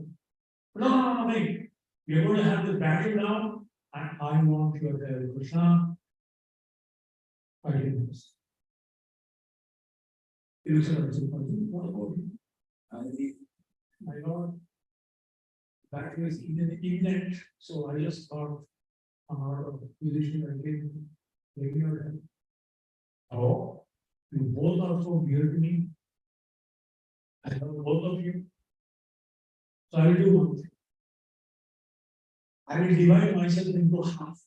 No, wait. We are going to have this battle now, and I want you to tell Krishna. I did this. He looks at us and says, what about you? My Lord, that was imminent, so I just thought, our position I gave your hand. Oh, you both are so dear to me. I love both of you. So I will do one thing. I will divide myself into half.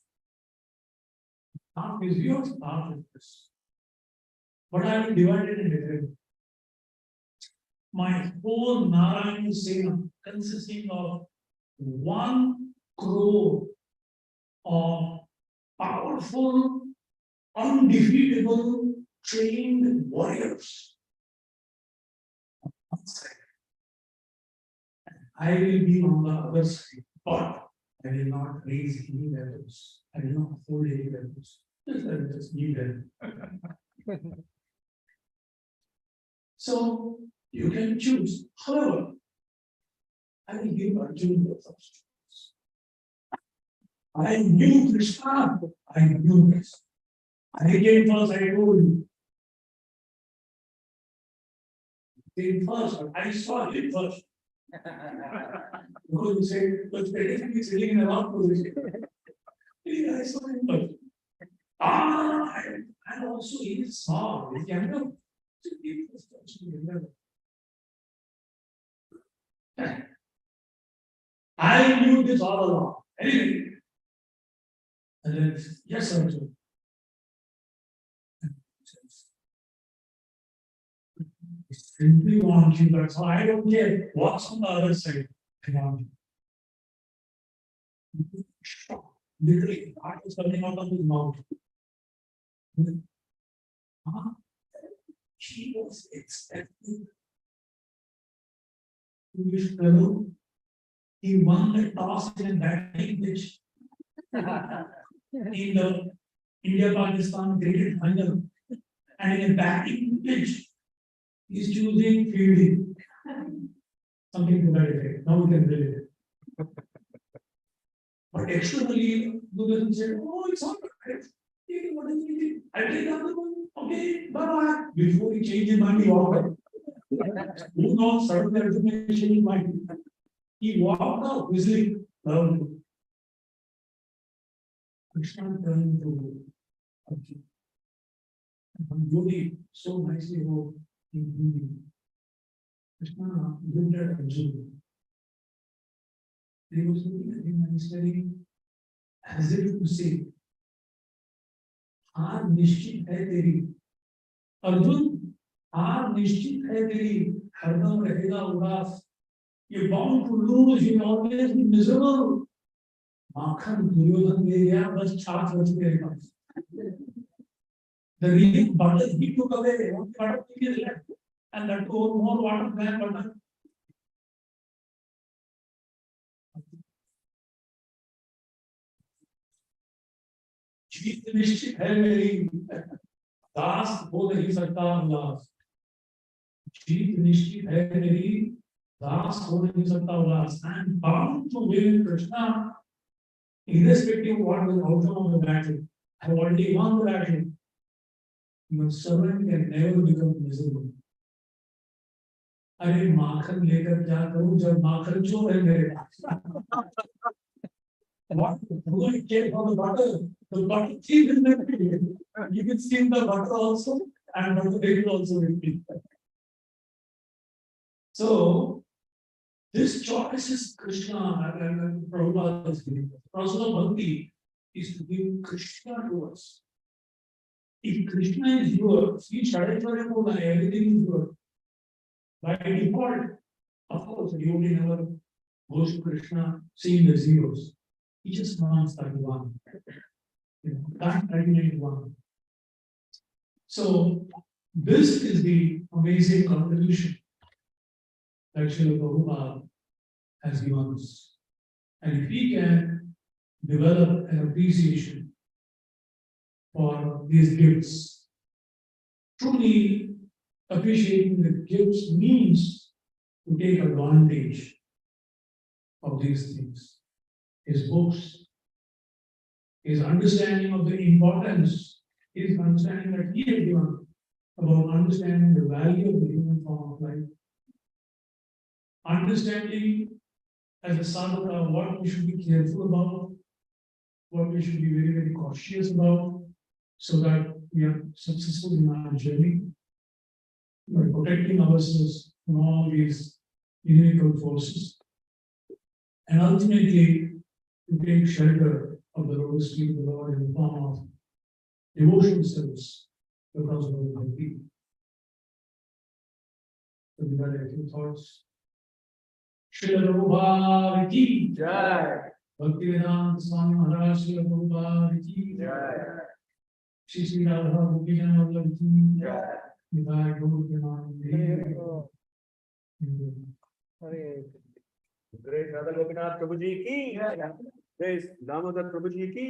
Half is yours, half is this. But I will divide it in different. My whole Narayana Sena consisting of 1 crore of powerful, undefeatable, trained warriors. I will be on the other side, but I will not raise any weapons. I will not hold any weapons. Just need them. So you can choose. However, I will give Arjuna the first choice. I knew Krishna. I knew this. I came first, I told you. Came first, I saw him first. Because you said, but technically sitting in a wrong position. I saw him first. And also he saw, he can know. I knew this all along. Anyway. And then, yes, sir. I simply want you, that's why I don't care what's on the other side. I want you. Literally, heart is coming out of his mouth. She was expecting English fellow. He won the toss in a batting pitch. In the India-Pakistan cricket final. And in a batting pitch, he's choosing fielding. Something to that effect. Now we can relate it. But externally, the person said, oh, it's all right. What is it? I take another one. Okay, bye-bye. Before he changed his mind, he walked out. Who knows, certain information he might. He walked out, whistling. Krishna turned to Arjuna. And Yogi so nicely wrote in Hindi. Krishna looked at Arjuna. He was looking at him and he said, as if to say, हार निश्चित है तेरी अर्जुन हार निश्चित है तेरी हरदम रहेगा उदास you bound to lose you always be miserable माखन दुर्योधन ले गया बस छाछ बच गया the real butter he took away what butter he is left and that more water than butter जीत निश्चित है मेरी दास हो नहीं सकता उदास जीत निश्चित है मेरी दास हो नहीं सकता उदास I am bound to win Krishna irrespective of what the outcome of the battle. I have already won the battle. Your servant can never become miserable. अरे माखन लेकर क्या करूं जब माखन चोर है मेरे पास What do I care for the butter? The butter thief is with me. You can steal the butter also, and butter baby also with me. So, this choice is Krishna and Prabhupada is giving. Process of bhakti is to give Krishna to us. If Krishna is yours, he Shadeshwara everything is yours. By default, of course, the yogi never goes to Krishna seeing the zeros. He just wants that one. Can't regulate one. So this is the amazing contribution that Srila Prabhupada has given us. And if we can develop an appreciation for these gifts, truly appreciating the gifts means to take advantage of these things. His books, his understanding of the importance, his understanding that he had given about understanding the value of the human form of life, understanding as a sadhaka what we should be careful about, what we should be very, very cautious about, so that we are successful in our journey, by protecting ourselves from all these inimical forces, and ultimately to take shelter of the lotus feet of the Lord in the form of devotional service because of the people. So we got a few thoughts. Srila Prabhupada ki Jai. Bhaktivedanta Swami Maharaj Srila Prabhupada ki Jai. Shri Radhagopinath ki Jai. Radhagopinath. Great Radhagopinath Prabhu ji ki. Jai. Damodar Prabhu ji ki.